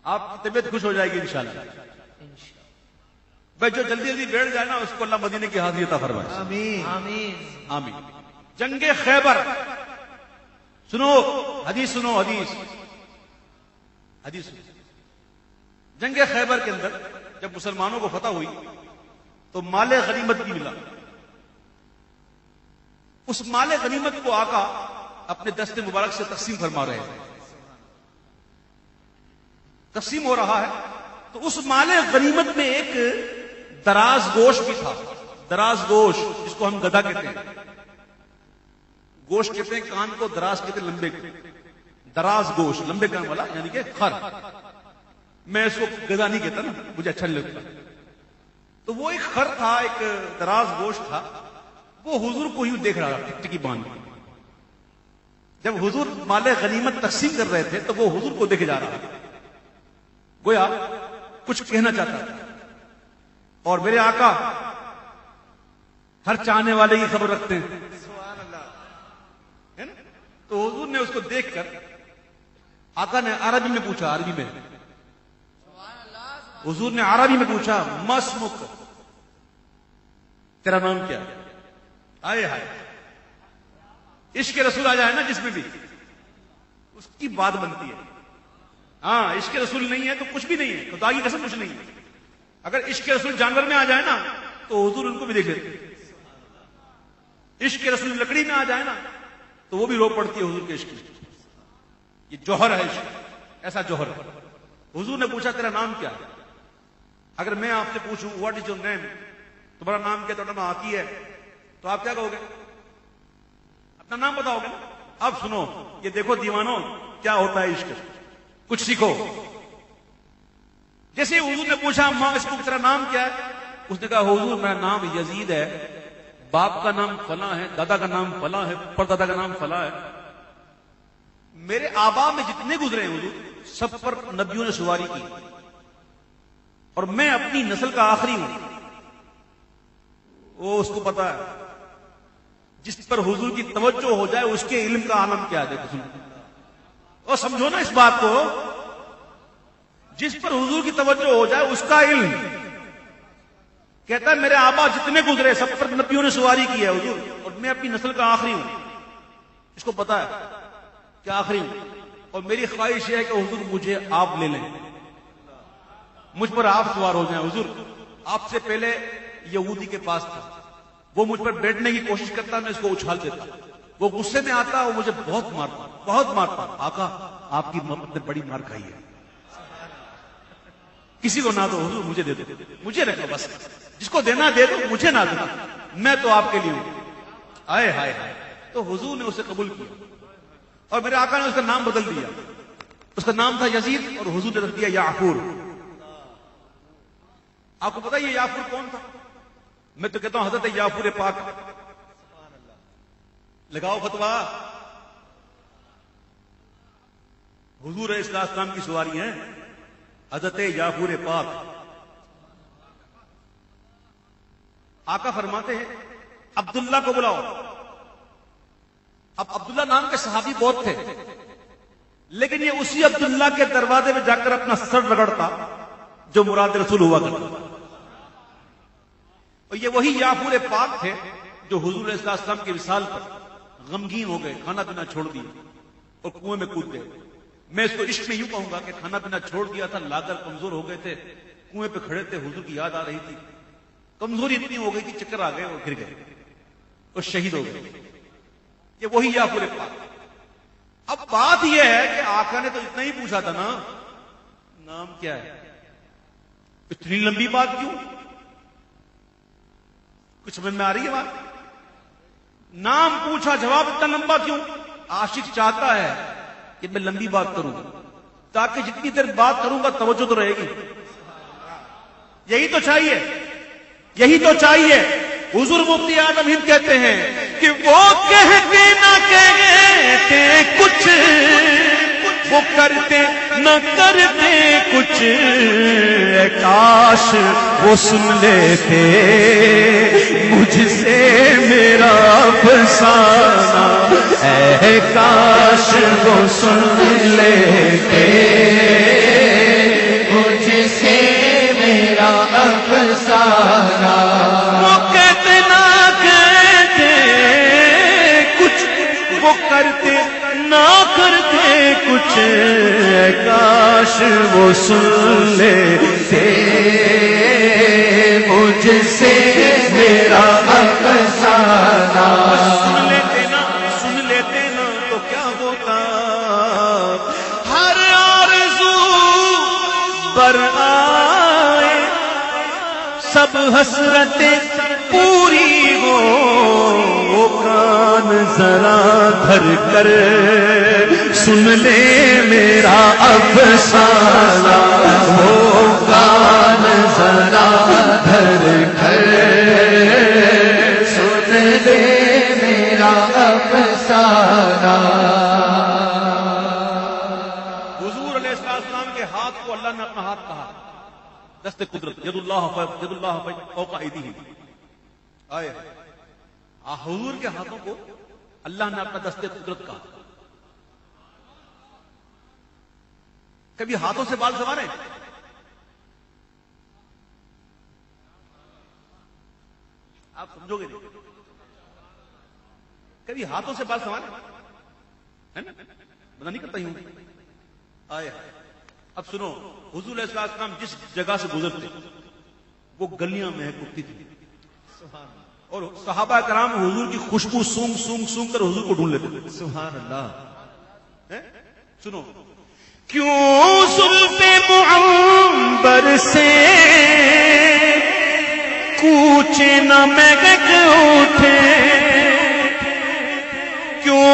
S1: آپ کی طبیعت خوش ہو جائے گی انشاءاللہ بھائی جو جلدی جلدی بیٹھ جائے نا اس کو اللہ مدینے کی حاضری عطا فرمائے
S3: آمین آمین
S1: آمین جنگ خیبر سنو حدیث سنو حدیث سنو جنگ خیبر کے اندر جب مسلمانوں کو فتح ہوئی تو مال غنیمت بھی ملا اس مال غنیمت کو آقا اپنے دست مبارک سے تقسیم فرما رہے ہیں تقسیم ہو رہا ہے تو اس مال غنیمت میں ایک دراز گوشت بھی تھا دراز گوشت جس کو ہم گدھا کہتے ہیں گوشت کہتے ہیں کان کو دراز کہتے ہیں لمبے دراز گوشت لمبے کان والا یعنی کہ خر میں اس کو گدھا نہیں کہتا نا مجھے اچھا نہیں لگتا تو وہ ایک خر تھا ایک دراز گوشت تھا وہ حضور کو ہی دیکھ رہا تھا ٹکی باندھ کے جب حضور مال غنیمت تقسیم کر رہے تھے تو وہ حضور کو دیکھے جا رہا تھا گویا کچھ کہنا چاہتا تھا اور میرے آقا ہر چاہنے والے کی خبر رکھتے ہیں تو حضور نے اس کو دیکھ کر آقا نے عربی میں پوچھا عربی میں حضور نے عربی میں پوچھا ما اسمک تیرا نام کیا آئے ہائے عشق رسول آ جائے نا جس میں بھی اس کی بات بنتی ہے ہاں عشق رسول نہیں ہے تو کچھ بھی نہیں ہے خدا کی قسم کچھ نہیں ہے اگر عشق رسول جانور میں آ جائے نا تو حضور ان کو بھی دیکھ لیتے عشق رسول لکڑی میں آ جائے نا تو وہ بھی رو پڑتی ہے حضور کے عشق میں یہ جوہر ہے عشق ایسا جوہر ہے حضور نے پوچھا تیرا نام کیا ہے اگر میں آپ سے پوچھوں واٹ از یور نیم تمہارا نام کیا تمہارا نام آتی ہے تو آپ کیا کہو گے اپنا نام بتاؤ گے اب سنو یہ دیکھو دیوانوں کیا ہوتا ہے عشق کچھ سیکھو جیسے حضور نے پوچھا ماں اس کو تیرا نام کیا ہے اس نے کہا حضور میرا نام یزید ہے باپ کا نام فلاں ہے دادا کا نام فلاں ہے پردادا کا نام فلاں ہے میرے آبا میں جتنے گزرے ہیں حضور سب پر نبیوں نے سواری کی اور میں اپنی نسل کا آخری ہوں وہ اس کو پتا ہے جس پر حضور کی توجہ ہو جائے اس کے علم کا عالم کیا ہے دیکھو اور سمجھو نا اس بات کو، جس پر حضور کی توجہ ہو جائے اس کا علم کہتا ہے میرے آبا جتنے گزرے سب پر نبیوں نے سواری کی ہے حضور، اور میں اپنی نسل کا آخری ہوں، اس کو پتا ہے کہ آخری ہوں، اور میری خواہش یہ ہے کہ حضور مجھے آپ لے لیں، مجھ پر آپ سوار ہو جائیں حضور۔ آپ سے پہلے یہودی کے پاس تھا، وہ مجھ پر بیٹھنے کی کوشش کرتا، میں اس کو اچھال دیتا، وہ غصے میں آتا، وہ مجھے بہت مارتا۔ آقا آپ کی محبت نے بڑی مار کھائی ہے، کسی کو نہ دو حضور، مجھے دے دو، مجھے رکھو بس، جس کو دینا دے دو، مجھے نہ دینا، میں تو آپ کے لیے ہوں۔ آئے ہائے ہائے، تو حضور نے اسے قبول کیا، اور میرے آقا نے اس کا نام بدل دیا، اس کا نام تھا یزید، اور حضور نے رکھ دیا یعفور۔ آپ کو پتا یہ یعفور کون تھا؟ میں تو کہتا ہوں حضرت یعفور پاک۔ لگاؤ فتوا، حضور علیہ السلام کی سواری ہیں حضرت یعفور پاک۔ آقا فرماتے ہیں عبداللہ کو بلاؤ۔ اب عبداللہ نام کے صحابی بہت تھے، لیکن یہ اسی عبداللہ کے دروازے میں جا کر اپنا سر رگڑتا جو مراد رسول ہوا کرتا، اور یہ وہی یعفور پاک تھے جو حضور علیہ السلام کے وصال پر غمگین ہو گئے، کھانا پینا چھوڑ دیا اور کنویں میں کود گئے۔ میں اس کو عشق میں یوں کہوں گا کہ کھانا پینا چھوڑ دیا تھا، لا کر کمزور ہو گئے تھے، کنویں پہ کھڑے تھے، حضور کی یاد آ رہی تھی، کمزوری اتنی ہو گئی کہ چکر آ گئے اور گر گئے اور شہید ہو گئے۔ یہ وہی یعفور پاک۔ اب بات یہ ہے کہ آقا نے تو اتنا ہی پوچھا تھا نا، نام کیا ہے؟ اتنی لمبی بات کیوں؟ کچھ سمجھ میں آ رہی ہے بات؟ نام پوچھا، جواب اتنا لمبا کیوں؟ عاشق چاہتا ہے کہ میں لمبی بات کروں تاکہ جتنی دیر بات کروں گا توجہ تو رہے گی۔ یہی تو چاہیے، یہی تو چاہیے۔ حضور مفتی اعظم ہند کہتے ہیں کہ وہ کہتے نہ کہتے کچھ، وہ کرتے نہ کرتے کچھ، اے کاش وہ سن لیتے مجھ سے میرا افسانہ، اے کاش وہ سن لیتے
S2: مجھ سے میرا افسانہ۔
S1: وہ کہتے نہ کہتے کچھ، وہ کرتے نہ کرتے کچھ، کاش وہ سن لیتے
S2: مجھ سے میرا افسانہ۔
S1: سن لیتے نا تو کیا ہوتا، ہر آرزو بر آئے، سب حسرتیں پوری ہو، وہ کان ذرا دھر کر سن لے میرا افسانہ،
S2: وہ کان ذرا دھر کر سن لے میرا افسانہ۔
S1: حضور علیہ السلام کے ہاتھ کو اللہ نے اپنا ہاتھ کہا، دست قدرت، ید اللہ فوق ایدیہم۔ آئے حضور کے ہاتھوں کو اللہ نے اپنا دست قدرت کہا۔ کبھی ہاتھوں سے بال سنوارے؟ آپ سمجھو گے نہیں، کبھی ہاتھوں سے بال سنوارے ہے نا؟ بتا نہیں کرتا ہوں۔ آئے اب سنو، حضور علیہ السلام جس جگہ سے گزرتے وہ گلیاں مہک اٹھتی تھی، اور صحابہ کرام حضور کی خوشبو سونگ سونگ سونگ کر حضور کو ڈھونڈ لیتے تھے۔
S2: سبحان اللہ۔
S1: سنو، کیوں زلف معنبر سے کوچے نہ مہک اٹھے، کیوں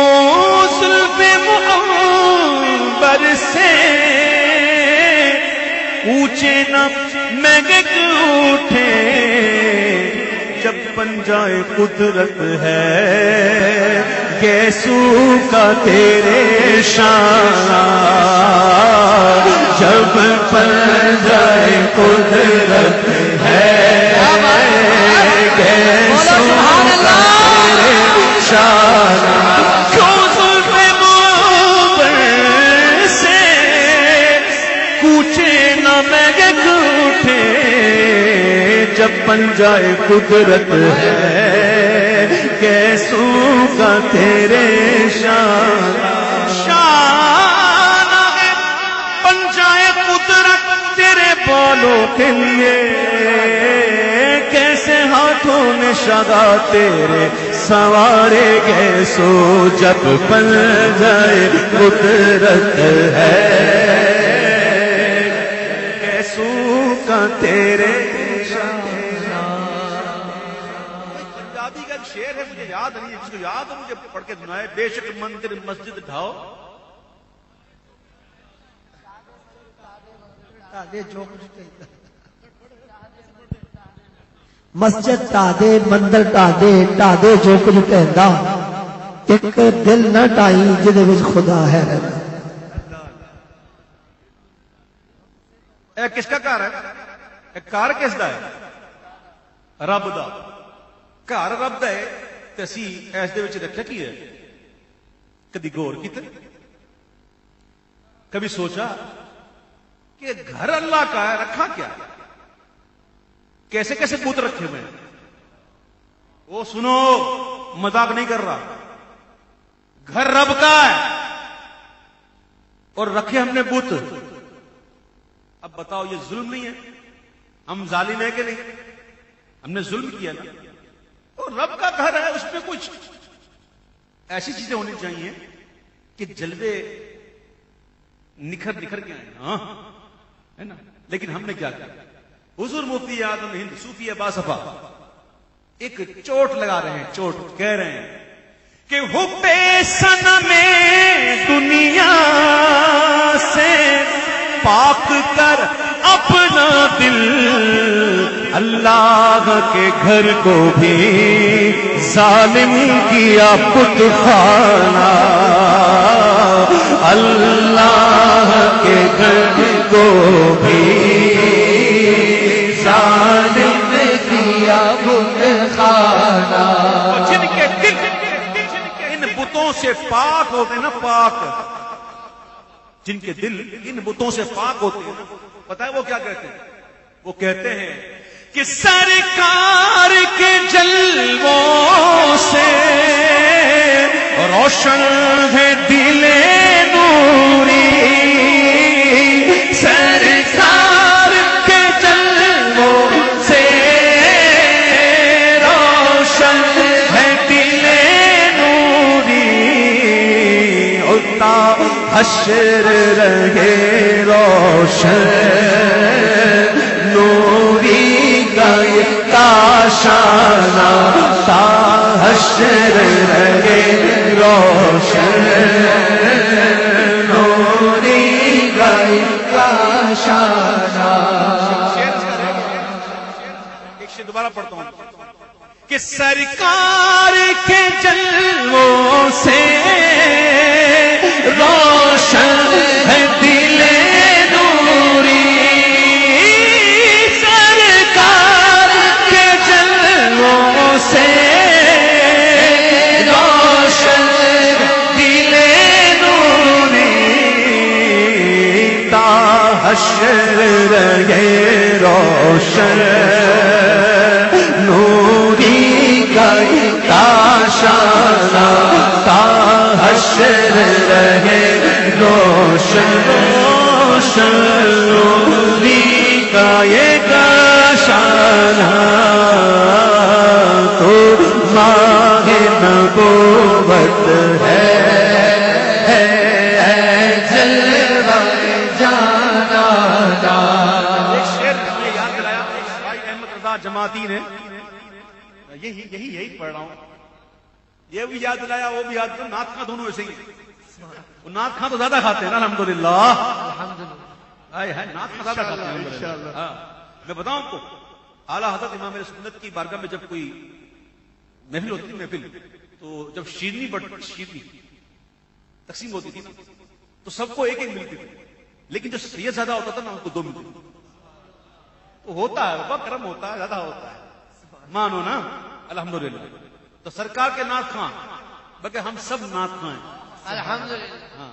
S1: زلف معنبر سے کوچے نہ مہک اٹھے، جب بن جائے قدرت ہے گیسو کا تیرے شان، جب بن جائے قدرت ہے گیسو کا تیرے شان، کیوں زلف معنبر
S2: جب بن جائے قدرت ہے کیسوں کا تیرے شان ہے بن جائے قدرت تیرے بالوں کے لیے کیسے ہاتھوں میں شگا تیرے سوارے گئے سو جب بن جائے قدرت ہے کیسوں کا تیرے
S1: پنجابی کا ایک شعر ہے مجھے یاد نہیں ہے جس کو یاد ہے مجھے پڑھ کے سنائے بے شک مندر مسجد ڈھاؤ
S3: مسجد ٹا دے مندر ٹا دے جو کچھ کہندا ایک دل نہ ٹائی جدے وچ خدا ہے
S1: اے کس کا گھر ہے اے گھر کس دا ہے رب دا گھر رب دا ہے تے اسی اس دے وچ رکھیا کی ہے کدی غور کیتے کبھی سوچا کہ گھر اللہ کا ہے رکھا کیا ہے کیسے کیسے بت رکھے ہوئے ہیں وہ سنو مذاق نہیں کر رہا گھر رب کا ہے اور رکھے ہم نے بت اب بتاؤ یہ ظلم نہیں ہے ہم ظالم ہیں کہ نہیں ہم نے ظلم کیا نا اور رب کا گھر ہے اس میں کچھ ایسی چیزیں ہونی چاہیے کہ جلوے نکھر کے آئے ہاں ہے نا لیکن ہم نے کیا کیا حضور مفتی اعظم ہند صوفی باصفا ایک چوٹ لگا رہے ہیں چوٹ کہہ رہے ہیں کہ حب صنم دنیا سے پاک کر اپنا دل
S2: اللہ کے گھر کو بھی ظالم کیا بت خانہ اللہ کے گھر کو بھی ظالم کیا بت خانہ
S1: جن کے دل ان بتوں سے پاک ہوتے ہیں نا پاک جن کے دل ان بتوں سے پاک ہوتے ہیں پتہ ہے وہ کیا کہتے ہیں وہ کہتے ہیں کہ سرکار کے جلووں سے روشن ہے دل نوری
S2: سرکار کے جلووں سے روشن ہے دل نوری ہوتا حشر رہے روشن نوری کا شانہ تا حشر رہے روشن نوری کا شانہ
S1: ایک شعر دوبارہ پڑھتا ہوں کہ سرکار کے جلووں سے
S2: روشن ہے دل نوری سرکار کے جلووں سے روشن دل نوری تا حشر رہے روشن نوری کا شانہ تا حشر رہے روشن روشن نوری کا یہ شانہ تو ماہ نبوت ہے جلوہ جانا
S1: ایک شعر مجھے یاد دلایا بھائی احمد رضا جماعتی نے یہی پڑھ رہا ہوں یہ بھی یاد دلایا وہ بھی یاد دلایا نعت خواں دونوں ایسے ہی وہ نعت خواں تو زیادہ کھاتے ہیں نا الحمدللہ نعت خواں زیادہ کھاتے ہیں میں بتاؤں آپ کو اعلیٰ حضرت امام اہل سنت کی بارگاہ میں جب کوئی محفل ہوتی تھی محفل تو جب شیرنی تقسیم ہوتی تھی تو سب کو ایک ایک ملتی تھی لیکن جو سید زیادہ ہوتا تھا نا ان کو 2 ملتی تھی تو ہوتا ہے بابا کرم ہوتا ہے زیادہ ہوتا ہے مانو نا الحمدللہ تو سرکار کے نعت خواں بلکہ ہم سب نعت خواں ہیں
S4: الحمدللہ
S1: ہاں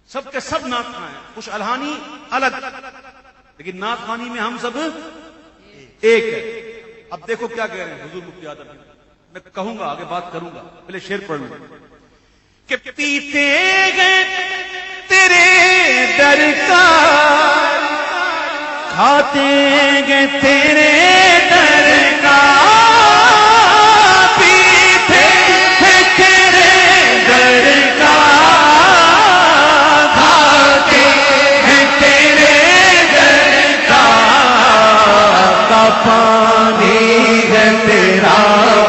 S1: سب کے سب نعت خواں ہیں کچھ الہانی الگ لیکن نعت خوانی میں ہم سب ایک ہے. اب دیکھو کیا کہہ رہے ہیں حضور مفتی اعظم. میں کہوں گا آگے بات کروں گا، پہلے شعر پڑھ لوں
S2: کہ پیتے گئے تیرے در کا، کھاتے گئے تیرے در کا، پیتے گئے تیرے در کا، کھاتے گئے تیرے در کا، پانی ہے تیرا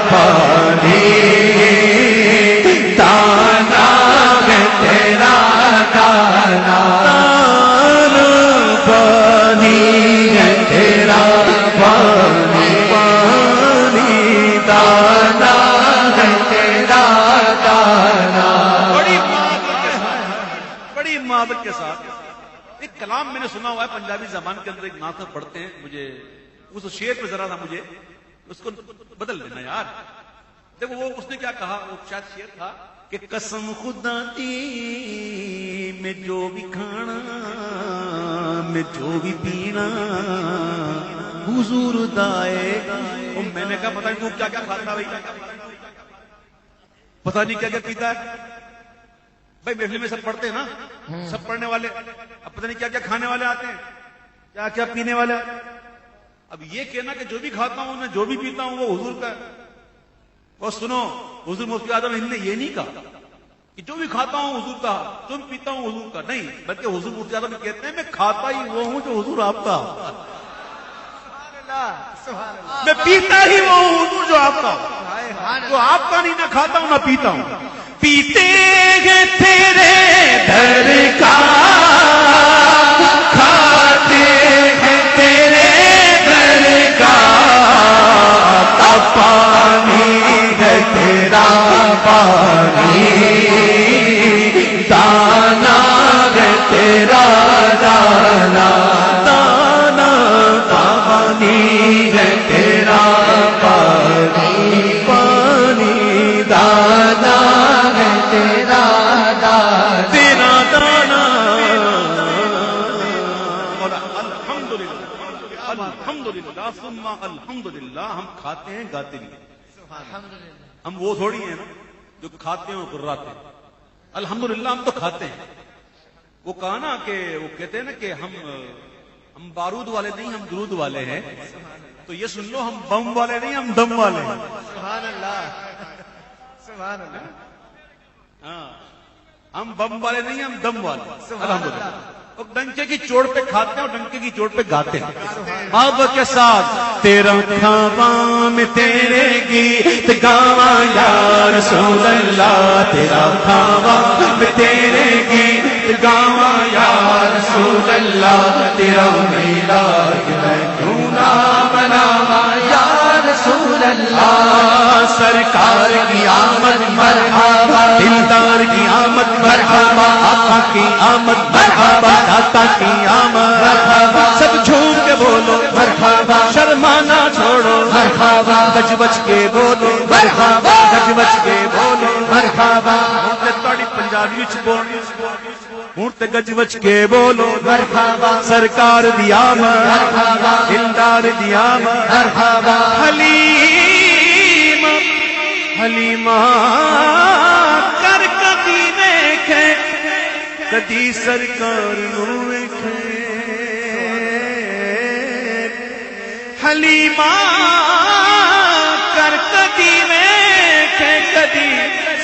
S2: پانی، دانا ہے تیرا دانا، پانی ہے تیرا پانی، پانی دانا ہے تیرا دانا.
S1: بڑی محبت کے ساتھ ایک کلام میں نے سنا ہوا ہے پنجابی زبان کے اندر، ایک نعت پڑھتے ہیں، مجھے اس شعر پہ ذرا نا مجھے اس کو بدل دینا یار. دیکھو وہ اس نے کیا کہا، وہ شاید شعر تھا کہ قسم خدا دی میں جو بھی کھانا میں جو بھی پینا حضور دائے. میں نے کہا پتہ نہیں تو کیا کیا کھاتا بھائی، پتہ نہیں کیا کیا پیتا ہے بھائی. محفل میں سب پڑھتے ہیں نا، سب پڑھنے والے، اب پتہ نہیں کیا کیا کھانے والے آتے ہیں، کیا کیا پینے والے. اب یہ کہنا کہ جو بھی کھاتا ہوں میں جو بھی پیتا ہوں وہ حضور کا ہے. اور سنو، حضور مفتی اعظم ہند نے یہ نہیں کہا کہ جو بھی کھاتا ہوں حضور کا، جو بھی پیتا ہوں حضور کا، نہیں، بلکہ حضور مفتی اعظم کہتے ہیں میں کھاتا ہی وہ ہوں جو حضور آپ کا، میں پیتا ہی وہ ہوں حضور جو آپ کا، جو آپ کا نہیں نہ کھاتا ہوں نہ پیتا ہوں.
S2: پیتے گئے تیرے در کا، کھاتے ہیں تیرے در کا، پانی ہے تیرا پانی، دانا ہے تیرا دانا، دانا پانی ہے تیرا پانی، پانی دانا ہے تیرا دانا، تیرا دانا.
S1: الحمدللہ ثم الحمدللہ. ہم کھاتے ہیں گاتے نہیں، ہم وہ تھوڑی ہیں نا جو کھاتے ہیں اور گراتے ہیں. الحمدللہ ہم تو کھاتے ہیں. وہ کہا نا کہ وہ کہتے ہیں نا کہ ہم بارود والے نہیں، ہم درود والے ہیں. تو یہ سن لو، ہم بم والے نہیں، ہم دم والے ہیں.
S3: سبحان اللہ، سبحان اللہ.
S1: ہاں، ہم بم والے نہیں، ہم دم والے. الحمدللہ. اور ڈنکے کی چوٹ پہ کھاتے ہیں اور ڈنکے کی چوٹ پہ گاتے ہیں. اب کے ساتھ
S2: تیرا کھاواں میں تیرے گیت گاواں یا رسول اللہ، تیرا کھاواں میں تیرے گیت گاواں یا رسول اللہ، تیرا میلاد میں کیوں نہ مناواں یا رسول اللہ. سرکار کی آمد مرحبا، دلدار کی آمد مرحبا، آقا کی آمد مرحبا، داتا کی آمد مرحبا. سب جھوم کے بولو مرحبا، شرمانا چھوڑو مرحبا، گج بج کے بولو مرحبا، گج بج کے بولو مرحبا.
S1: تھوڑی پنجابی وچ بولو ہوں تے گج بج کے بولو
S2: مرحبا.
S1: سرکار دی آمد
S2: مرحبا،
S1: دلدار دی آمد
S2: مرحبا.
S1: حلیمہ کر کبھی ویکھے کدی سرکار نو ویکھے. حلیمہ کر کبھی ویکھے کدی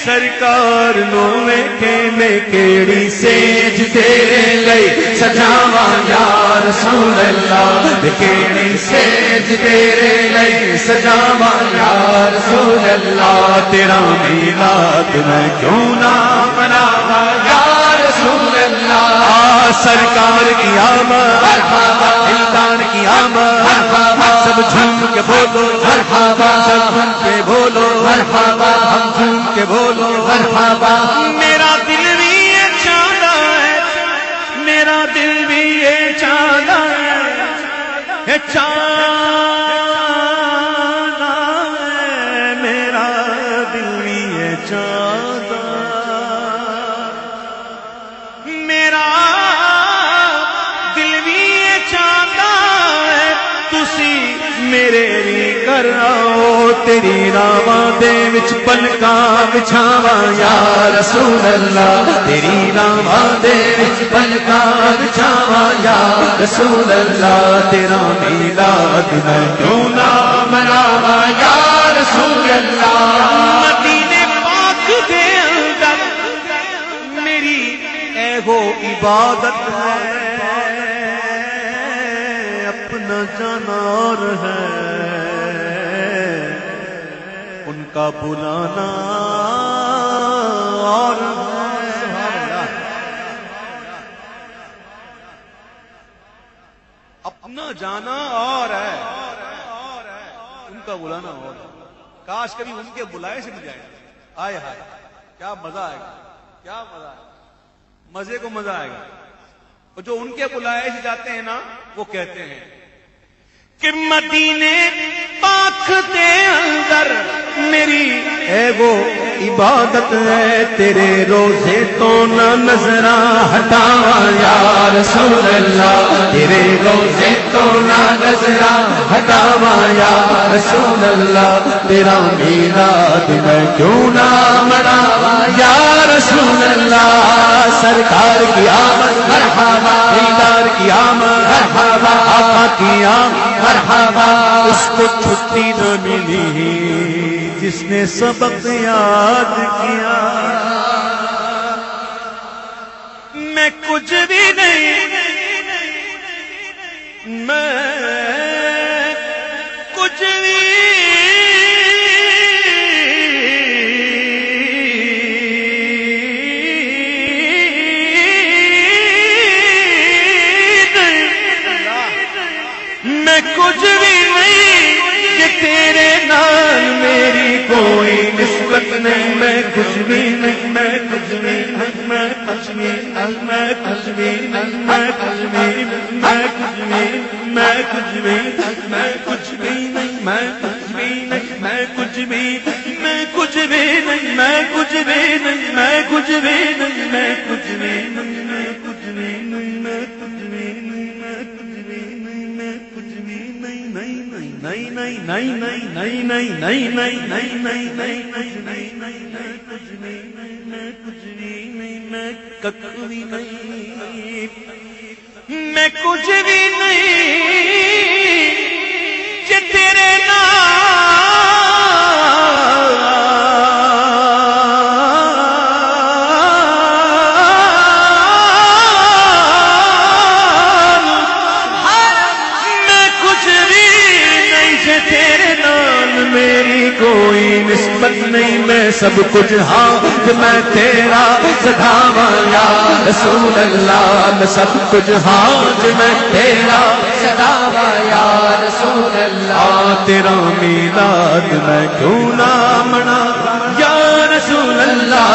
S1: سرکار نو ویکھے.
S2: میں کیڑی سیج تیرے لئی سجاواں یا رسول اللہ، میں کیڑی سیج تیرے لئی سجاواں یا رسول اللہ، تیرا میلاد میں کیوں نہ مناواں یا رسول اللہ.
S1: سرکار کی آمد دلدار کی آمد، سب جھوم کے بولو
S2: مرحبا،
S1: سب جھوم کے بولو
S2: مرحبا،
S1: ہم جھوم کے بولو
S2: مرحبا.
S1: میرا دل بھی یہ چاہتا ہے، میرا دل بھی یہ چاہتا ہے، چاہتا ہے، میرا دل بھی یہ چاہتا، میرا دل بھی یہ چاہتا ہے تسی
S2: در آؤ تیری راواں دے وچ پلکاں بچھاواں یا رسول اللہ تیری راواں دے وچ پلکاں بچھاواں یا رسول اللہ تیرا میلاد میں کیوں نہ مناواں یا رسول اللہ مدینے پاک دے اندر میری اے وہ عبادت ہے اپنا جانا اور ہے ان کا بلانا اور
S1: اپنا جانا اور ہے ان کا بلانا اور ہے. کاش کبھی ان کے بلائے سے مل جائے آئے ہائے کیا مزہ آئے گا کیا مزہ آئے گا مزے کو مزہ آئے گا. اور جو ان کے بلائے سے جاتے ہیں نا وہ کہتے ہیں
S2: کہ مدینے پاک دے اندر میری ہے وہ عبادت ہے تیرے روزے تو نہ نظراں ہٹاواں یا رسول اللہ تیرے روزے تو نہ نظراں ہٹاواں یا رسول اللہ تیرا میلاد میں کیوں نہ مناواں یا رسول اللہ سرکار کی آمد مرحبا دیدار کی آمد مرحبا آقا کی آمد مرحبا اس کو چھٹی نہ ملی جس نے سبق یاد کیا میں کچھ بھی نہیں میں کچھ بھی کچھ بھی نہیں کہ تیرے نال میری کوئی نسبت نہیں میں کچھ بھی نہیں میں کچھ بھی نہیں میں کچھ بھی نہیں میں کچھ بھی نہیں میں کچھ بھی میں کچھ بھی میں کچھ بھی میں کچھ بھی نہیں میں کچھ بھی نہیں میں کچھ بھی میں کچھ بھی نہیں میں کچھ بھی نہیں میں کچھ بھی نہیں میں کچھ بھی نہیں میں کچھ بھی نہیں میں کچھ بھی نہیں میں کچھ بھی نہیں میں کچھ بھی نہیں نہیں نہیں نہیں نہیں نہیں نہیں نہیں نہیں نہیں نہیں نہیں نہیں نہیں نہیں نہیں کچھ بھی نہیں میں کچھ بھی نہیں میں کچھ بھی نہیں میں کچھ بھی نہیں کہ تیرے کوئی نسبت نہیں میں سب کچھ ہاں کہ میں تیرا سدھاواں یا رسول اللہ میں سب کچھ ہاں کہ میں تیرا سدھاواں یا رسول اللہ تیرا میلاد میں کیوں نہ مناواں یا رسول اللہ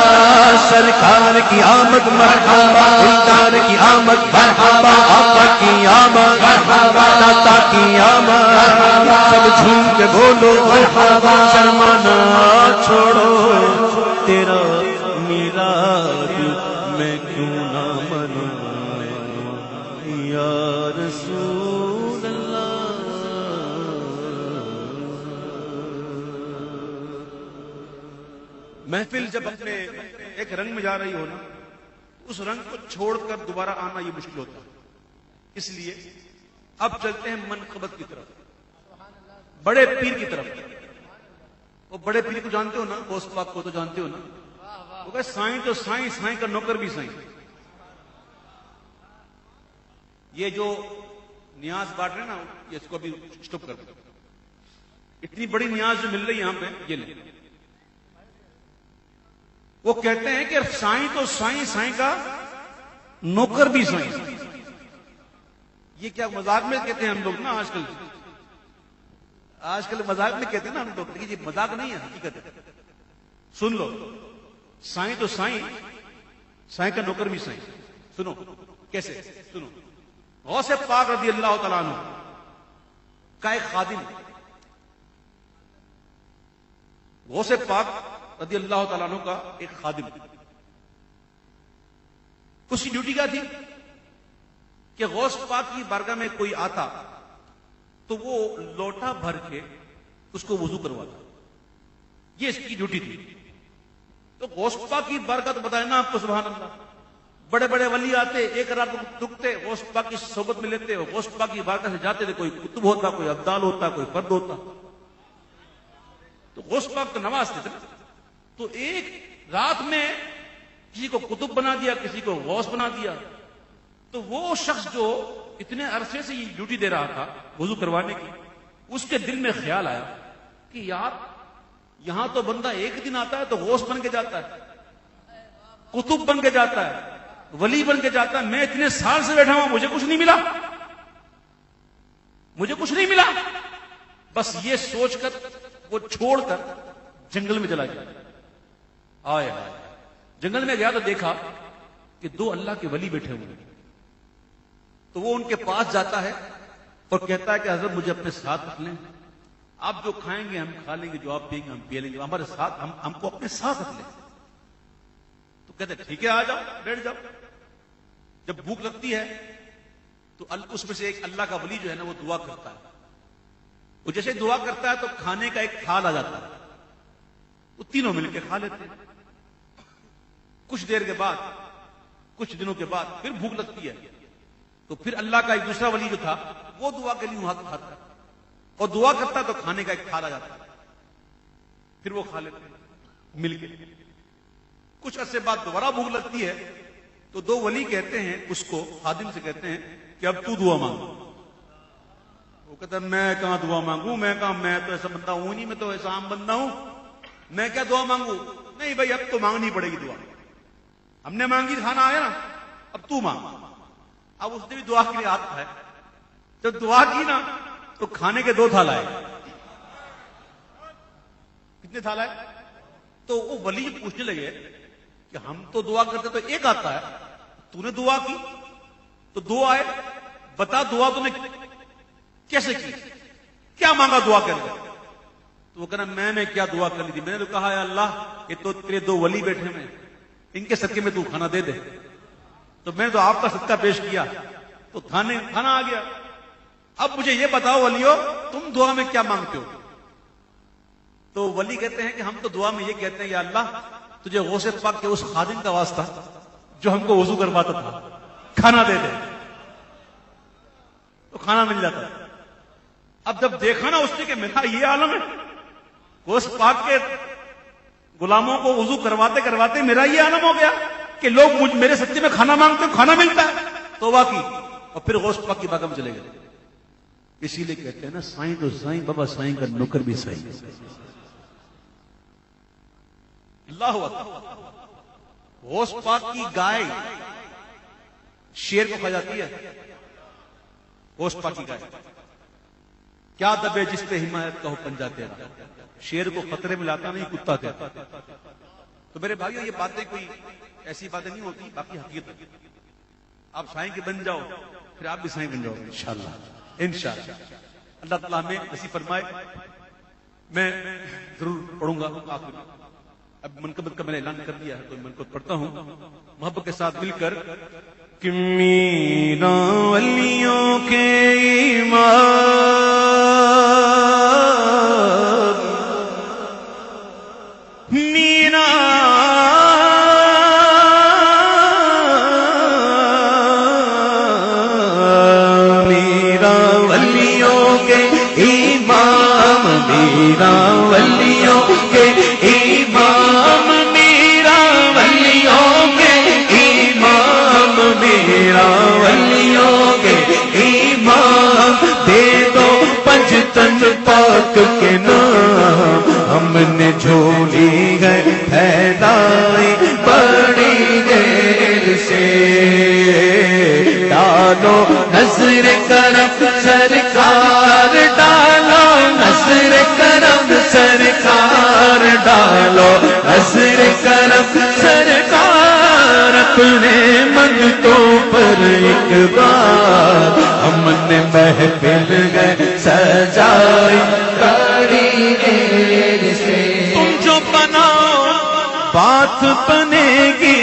S2: سرکار کی آمد مرحبا دلدار کی آمد مرحبا آقا کی آمد مرحبا داتا کی آمد مرحبا سب جھوم کے بولو مرحبا شرمانا چھوڑو تیرا میلاد میں کیوں نہ مناواں یا رسول اللہ.
S1: محفل جب اپنے ایک رنگ میں جا رہی ہو نا اس رنگ کو چھوڑ کر دوبارہ آنا یہ مشکل ہوتا ہے. اس لیے اب چلتے ہیں منقبت کی طرف بڑے پیر کی طرف. وہ بڑے پیر کو جانتے ہو نا غوث پاک کو تو جانتے ہو نا وہ کہ سائیں تو سائیں سائیں کا نوکر بھی سائیں. یہ جو نیاز بانٹ رہے نا یہ اس کو بھی اسٹاپ کر دو. اتنی بڑی نیاز جو مل رہی ہے یہاں پہ یہ لیں. وہ کہتے ہیں کہ سائیں تو سائیں سائیں کا نوکر بھی سائیں. یہ کیا مذاق میں کہتے ہیں ہم لوگ نا آج کل مذاق میں کہتے ہیں نا ہم لوگ یہ مذاق نہیں ہے حقیقت ہے. سن لو سائیں تو سائیں سائیں کا نوکر بھی سائیں. سنو کیسے سنو غوث پاک رضی اللہ تعالیٰ عنہ کا ایک خادم غوث پاک رضی اللہ تعالیٰ عنہ کا ایک خادم اس کی ڈیوٹی کیا تھی کہ غوث پاک کی بارگاہ میں کوئی آتا تو وہ لوٹا بھر کے اس کو وضو کرواتا. یہ اس کی ڈیوٹی تھی. تو غوث پاک کی برکت بتائے نا آپ کو, سبحان اللہ. بڑے بڑے ولی آتے, ایک رات رکتے, غوث پاک کی صحبت میں لیتے, غوث پاک کی برکت سے جاتے تھے. کوئی قطب ہوتا, کوئی ابدال ہوتا, کوئی فرد ہوتا. تو غوث پاک تو نوازتے تھے. تو ایک رات میں کسی کو قطب بنا دیا, کسی کو غوث بنا دیا. تو وہ شخص جو اتنے عرصے سے یہ ڈیوٹی دے رہا تھا وضو کروانے کی, اس کے دل میں خیال آیا کہ یار یہاں تو بندہ ایک دن آتا ہے تو غوث بن کے جاتا ہے, قطب بن کے جاتا ہے, ولی بن کے جاتا ہے. میں اتنے سال سے بیٹھا ہوں, مجھے کچھ نہیں ملا, مجھے کچھ نہیں ملا. بس یہ سوچ کر وہ چھوڑ کر جنگل میں چلا گیا. آئے جنگل میں گیا تو دیکھا کہ دو اللہ کے ولی بیٹھے ہوئے. تو وہ ان کے پاس جاتا ہے اور کہتا ہے کہ حضرت مجھے اپنے ساتھ رکھ لیں, آپ جو کھائیں گے ہم کھا لیں گے, جو آپ پیئیں گے ہم پی لیں گے, ہمارے ساتھ ہم کو اپنے ساتھ رکھ لیں. تو کہتے ہیں ٹھیک ہے, آ جاؤ, بیٹھ جاؤ. جب بھوک لگتی ہے تو اس میں سے ایک اللہ کا ولی جو ہے نا وہ دعا کرتا ہے. وہ جیسے دعا کرتا ہے تو کھانے کا ایک تھال آ جاتا ہے, وہ تینوں مل کے کھا لیتے ہیں. کچھ دیر کے بعد, کچھ دنوں کے بعد پھر بھوک لگتی ہے تو پھر اللہ کا ایک دوسرا ولی جو تھا وہ دعا کے لیے ہاتھ کھاتا ہے اور دعا کرتا ہے تو کھانے کا ایک تھال آ جاتا ہے. پھر وہ کھا لیتے ہیں مل کے. کچھ عرصے بعد دوبارہ بھوک لگتی ہے تو دو ولی کہتے ہیں اس کو, خادم سے کہتے ہیں کہ اب تو دعا مانگ. وہ کہتا ہے میں کہاں دعا مانگوں, میں کہاں, میں تو ایسا بندہ ہوں نہیں, میں تو ایسا عام بندہ ہوں, میں کیا دعا مانگوں. نہیں بھائی اب تو مانگنی پڑے گی دعا, ہم نے مانگی, کھانا آیا نا, اب تو مانگ. اب اس نے بھی دعا کے لیے ہاتھ اٹھایا. جب دعا کی نا تو کھانے کے 2 تھال آئے. کتنے تھال آئے؟ تو وہ ولی پوچھنے لگے کہ ہم تو دعا کرتے تو ایک آتا ہے, تو نے دعا کی تو 2 آئے, بتا دعا تو نے کیسے کی, کیا مانگا دعا کے اندر؟ تو وہ کہنا میں نے کیا دعا کر لی تھی, میں نے تو کہا ہے اللہ یہ تو تیرے 2 ولی بیٹھے ہیں, ان کے صدقے میں تو کھانا دے دے. تو میں نے تو آپ کا صدقہ پیش کیا تو کھانا آ گیا. اب مجھے یہ بتاؤ ولیو تم دعا میں کیا مانگتے ہو؟ تو ولی کہتے ہیں کہ ہم تو دعا میں یہ کہتے ہیں یا اللہ تجھے غوث پاک کے اس خادم کا واسطہ جو ہم کو وضو کرواتا تھا کھانا دے دے. تو کھانا مل جاتا ہے. اب جب دیکھا نا اس نے کہ میرا یہ عالم ہے, غوث پاک کے غلاموں کو وضو کرواتے کرواتے میرا یہ عالم ہو گیا کہ لوگ میرے سچے میں کھانا مانگتے ہیں, کھانا ملتا ہے. توبہ کی اور پھر غوث پاک کی بارگاہ میں چلے گئے. اسی لیے کہتے ہیں نا سائیں تو سائیں, بابا سائیں کا نوکر بھی سائیں. اللہ اکبر. غوث پاک کی گائے شیر کو کھا جاتی ہے. غوث پاک کی گائے کیا دبے جس پہ حمایت کا حکم جاتے ہیں, شیر کو خطرے میں لاتا نہیں, کتا کہتا. تو میرے بھائیو یہ باتیں کوئی ایسی باتیں نہیں ہوتی, باقی حقیقت. آپ سائیں کے بن جاؤ پھر آپ بھی سائیں بن جاؤ انشاءاللہ, انشاءاللہ. اللہ تعالیٰ ہمیں نصیب فرمائے. میں ضرور پڑھوں گا آخر میں. اب منقبت کا میں نے اعلان کر دیا ہے تو منقبت پڑھتا ہوں محبت کے ساتھ مل کر.
S2: کہ میرا ولیوں کے ایمان میرا ولیوں کے امام, میرا ولیوں کے امام, میرا ولیوں کے امام, میرا ولیوں کے امام. دے دو پنجتن پاک کے نام, ہم نے جھولی ہے پھیلائی بڑی دیر سے. ڈالو نظر کرم سرکار, ڈالو نظر کرم سرکار, ڈالو نظر کرم سرکار. اپنے منگتوں پر ایک بار ہم نے محفل گئے سجائی بڑی دیر سے. تم جو بناؤ بات بنے گی,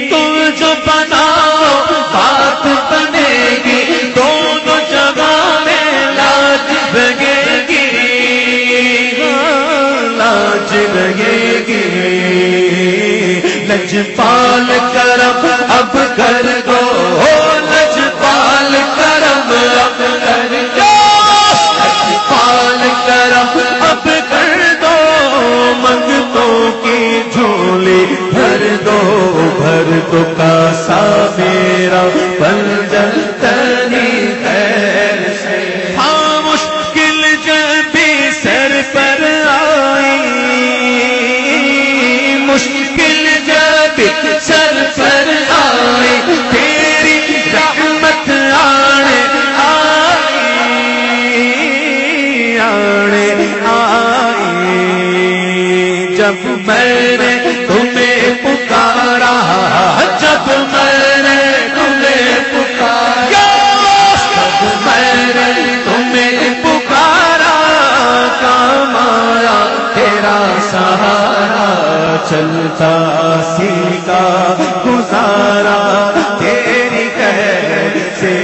S2: تم جو بناؤ بات بنے گی, دونوں جگہ میں لاج بگے جب میں نے تمہیں پکارا، جب میں نے تمہیں پکارا، جب میں نے تمہیں پکارا، کام آیا تیرا سہارا، چلتا سیکھا گزارا تیری خیر سے،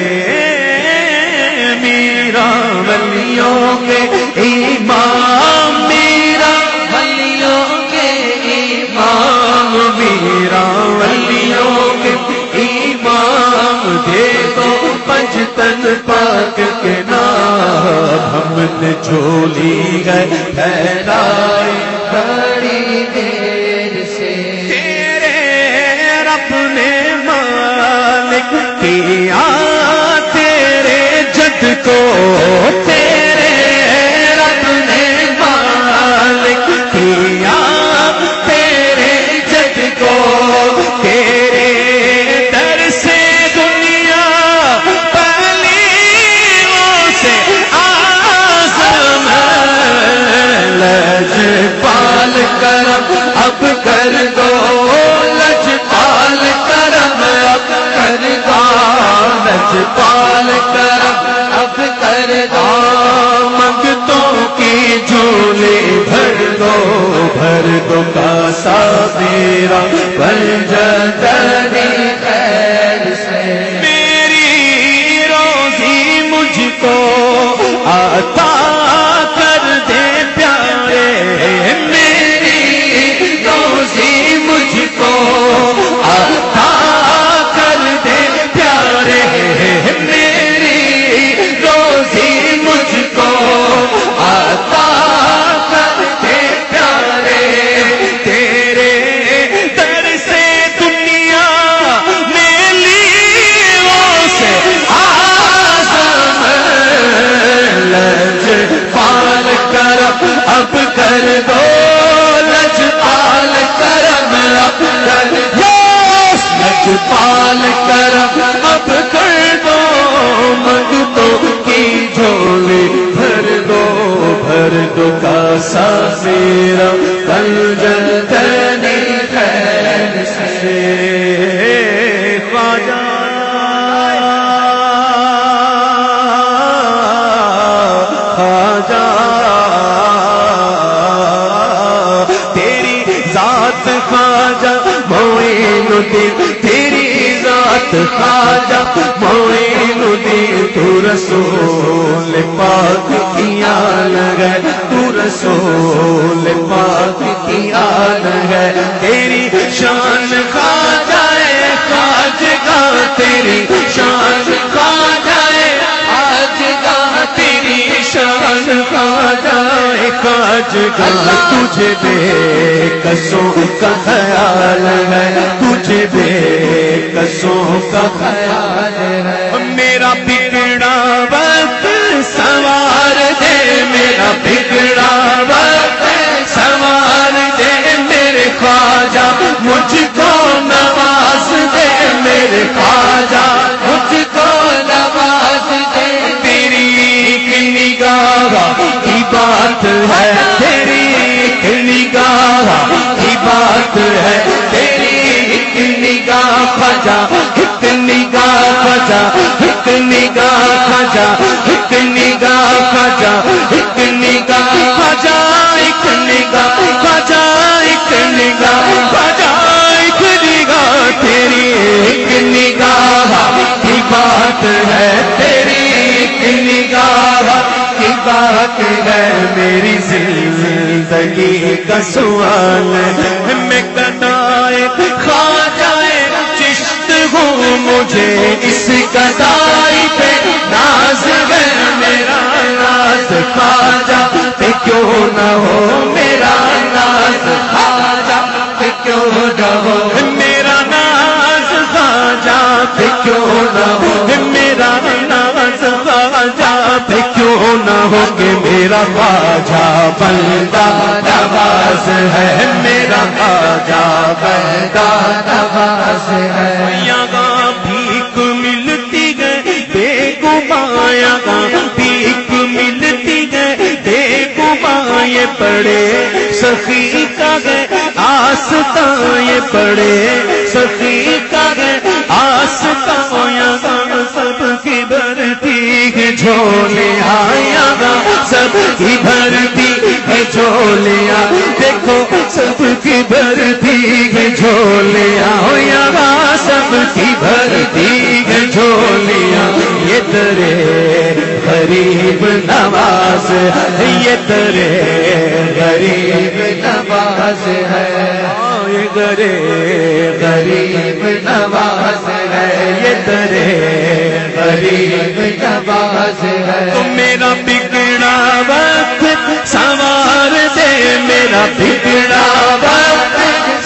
S2: میرا ولیوں کے امام، میرا ولیوں کے امام، میرا ولیوں کے امام، دے دو پنجتن پاک کے نام، ہم نے جھولی گئے پھیلائی بڑی دیر سے، تیرے رب نے مالک کیا تیرے جد کو، تیرے رب نے مالک کیا تیرے جد کو، تیرے در سے دنیا پلیوں سے آزم، لجپال کرم اب کر دو، لجپال کرم اب کر دو، لجپال کرم اب کر دو، منگتوں کی جھولی بھر دو، بھر دو کاسا میرا بنجدنی خیر سے، میری روزی مجھ کو عطا کر دے پیارے، میری روزی مجھ کو عطا کر دے پیارے، میری روزی مجھ کو عطا کر دے پیارے، تیرے در سے دنیا میں لیوں سے آزم، لجپال کرم اب کر دو، لجپال کرم اب کر دو، لجپال کرم اب کر دو، منگتوں کی جھولی بھر دو، بھر دو کاسا میرا بنجدنی خیر سے، خواجہ خواجہ تیری ذات خواجہ معین الدین، تیری ذات خواجہ معین الدین، تو رسول پاک کی آن ہے، تو رسول پاک کی آن ہے، تیری شان خواجہ خواجگاہ، تیری شان خواجہ خواجگاہ، تیری شان خواجہ خواجگاہ، تجھے بے کسوں کا خیال ہے، تجھے بے کسوں کا خیال ہے، میرا بگڑا وقت سوار دے، میرا بگڑا وقت سوار دے، میرے خواجہ مجھ کو نواز دے، میرے خواجہ مجھ کو نواز دے، تیری ایک نگاہ کی بات ہے، تیری ایک نگاہ کی بات ہے، تیری ایک نگاہ خواجہ، ایک نگاہ خواجہ، ایک نگاہ خواجہ، ایک نگاہ خواجہ، ایک نگاہ خواجہ، ایک نگاہ خواجہ، ایک نگاہ خواجہ، ایک نگاہ، تیری ایک نگاہ کی بات ہے، تیری ایک نگاہ کی بات ہے، میری زندگی کا سوال ہے، میں گدائے خواجہ چشت ہوں، مجھے اس گدائی پہ ناز ہے، میرا ناز خواجہ پہ کیوں نہ ہو، میرا ناز خواجہ پہ کیوں نہ ہو، میرا ناز خواجہ پہ کیوں نہ ہو، میرا ناز خواجہ پہ کیوں نہ ہو، کہ میرا خواجہ بندہ نواز ہے، میرا خواجہ بندہ نواز ہے، یہاں بھیک ملتی ہے بے گمان، یہاں بھیک ملتی ہے بے گمان، یہ بڑے سخی کا ہے آستان، یہ بڑے سخی کا ہے آستان، یہاں سب کی بھرتی ہے جھولیاں، یہاں سب کی بھرتی ہے جھولیاں، دیکھو سب کی بھرتی ہے جھولیاں، یہاں سب کی بھرتی ہے جھولیاں، یہ تیرے غریب نواز ہے، یہ تیرے غریب نواز ہے، یہ تیرے غریب نواز ہے، یہ تیرے غریب نواز ہے۔ تو میرا بگڑا وقت سنوار دے، میرا بگڑا وقت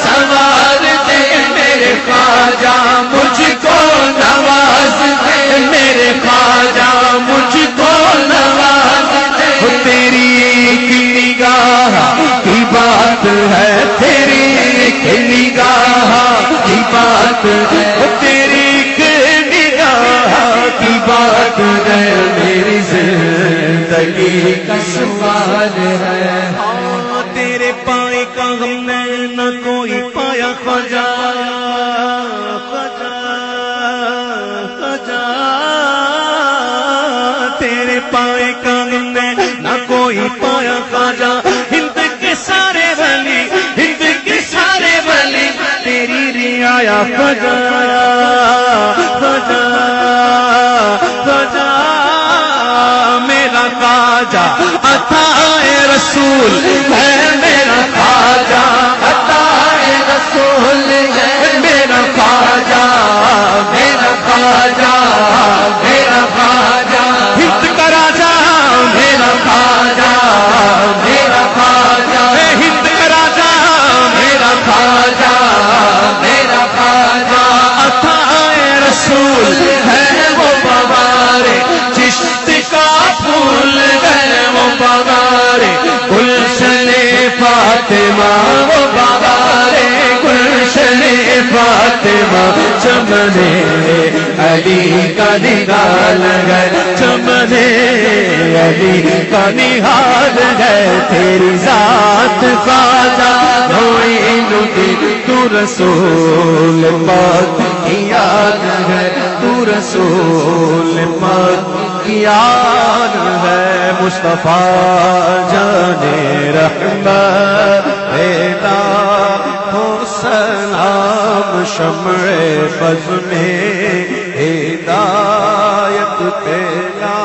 S2: سنوار دے، میرے خواجہ مجھ کو نواز دے، میرے خواجہ مجھ کو نواز دے، تیری ایک نگاہ کی بات ہے، تیری ایک نگاہ کی بات ہے، تیری ایک نگاہ کی بات ہے، میری زندگی کا سوال ہے۔ تیرے پائے کا ہم نے نہ کوئی پایا خواجہ، خواجہ خواجہ، تیرے پائے کا ہم نے نہ کوئی پایا خواجہ، ہند کے سارے ولی، ہند کے سارے ولی تیری رعایا خواجہ، خواجہ خواجہ، میرا خواجہ عطائے رسول ہے، میرا خواجہ عطائے رسول ہے، میرا خواجہ، میرا خواجہ، میرا خواجہ، ہند کا راجا میرا خواجہ، میرا خواجہ، ہند کا راجا میرا خواجہ، میرا خواجہ، عطائے رسول ہے وہ بوارے چشت کا پھول ہے، وہ بوارے گلشن فاطمہ، وہ بوارے گلشن فاطمہ، چمنے علی کا نگال ہے، چمنے علی کا نہال ہے، تیری ذات خواجہ معین الدین، تو رسول پاک کی یاد ہے، تو رسول پاک کی یاد ہے، مصطفیٰ جان رحمت پیدا ہو سلام، شمع بز میں ہدایت پیدا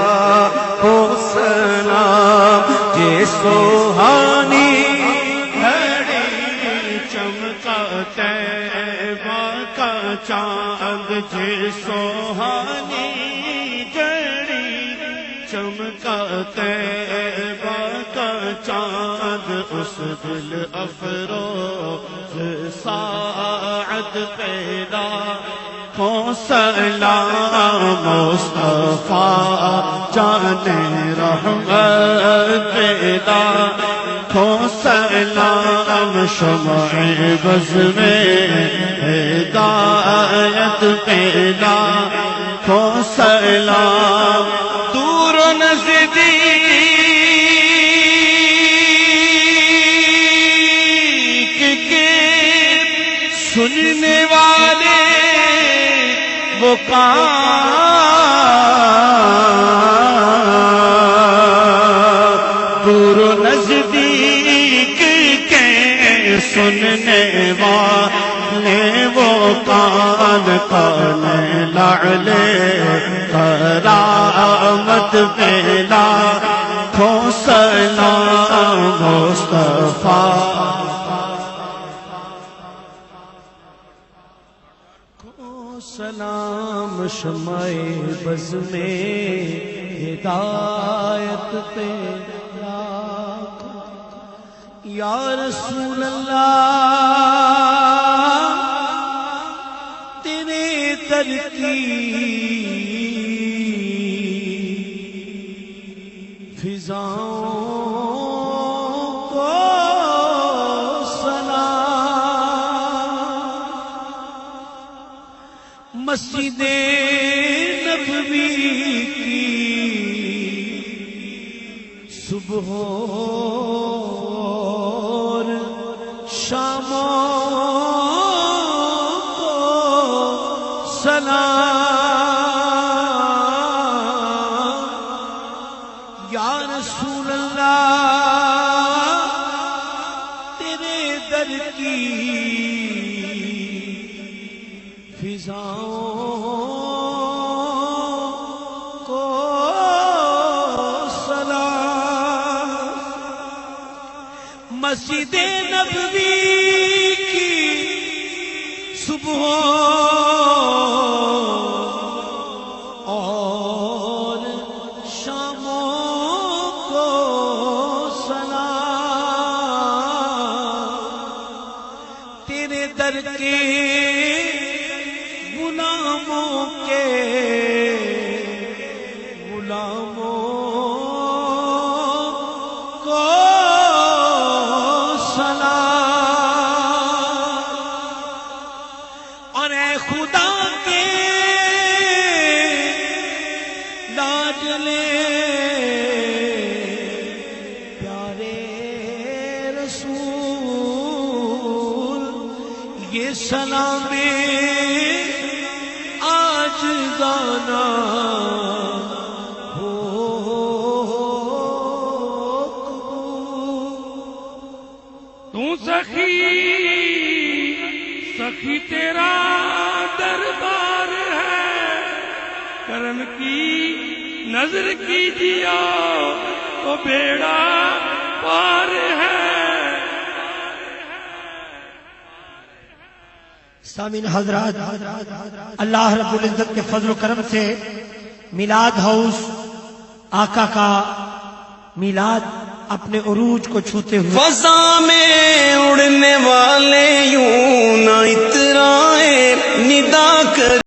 S2: ہو سلام، یہ سوہانی گھڑی چمکا طیبہ کا چاند، یہ سوہانی گھڑی چمکا طیبہ کا چاند، اس دل افروز ساعت پیدا ہو سلام، مصطفیٰ جان رحمت پیدا ہو سلام، شمع بز میں ہدایت پیدا ہو سلام، دور و نزدیک کے سننے والے وہ دور و نزدیک کے سننے والے وہ کان لعل کرامت پیدا ہو سلام، مصطفیٰ سلام، شمع بز میں ہدایت پیدا، یا رسول اللہ تیرے در کی فضاؤں کو مسجد نبوی کی صبح کی فضاؤں کو سلام، مسجد نبوی کی صبح اور شاموں کو سلام، تیرے در کے غلاموں کو سلام، اور اے خدا کے لاڈلے پیارے رسول، یہ سلام آج گانا ہو
S4: تو سخی تیرا دربار ہے، کرم کی نظر کیجیے تو بیڑا پار ہے۔
S3: سامعین حضرات، اللہ رب العزت کے فضل و کرم سے میلاد ہاؤس آقا کا میلاد اپنے عروج کو چھوتے ہوئے
S2: فضا میں اڑنے والے یوں نہ اترائے ندا کر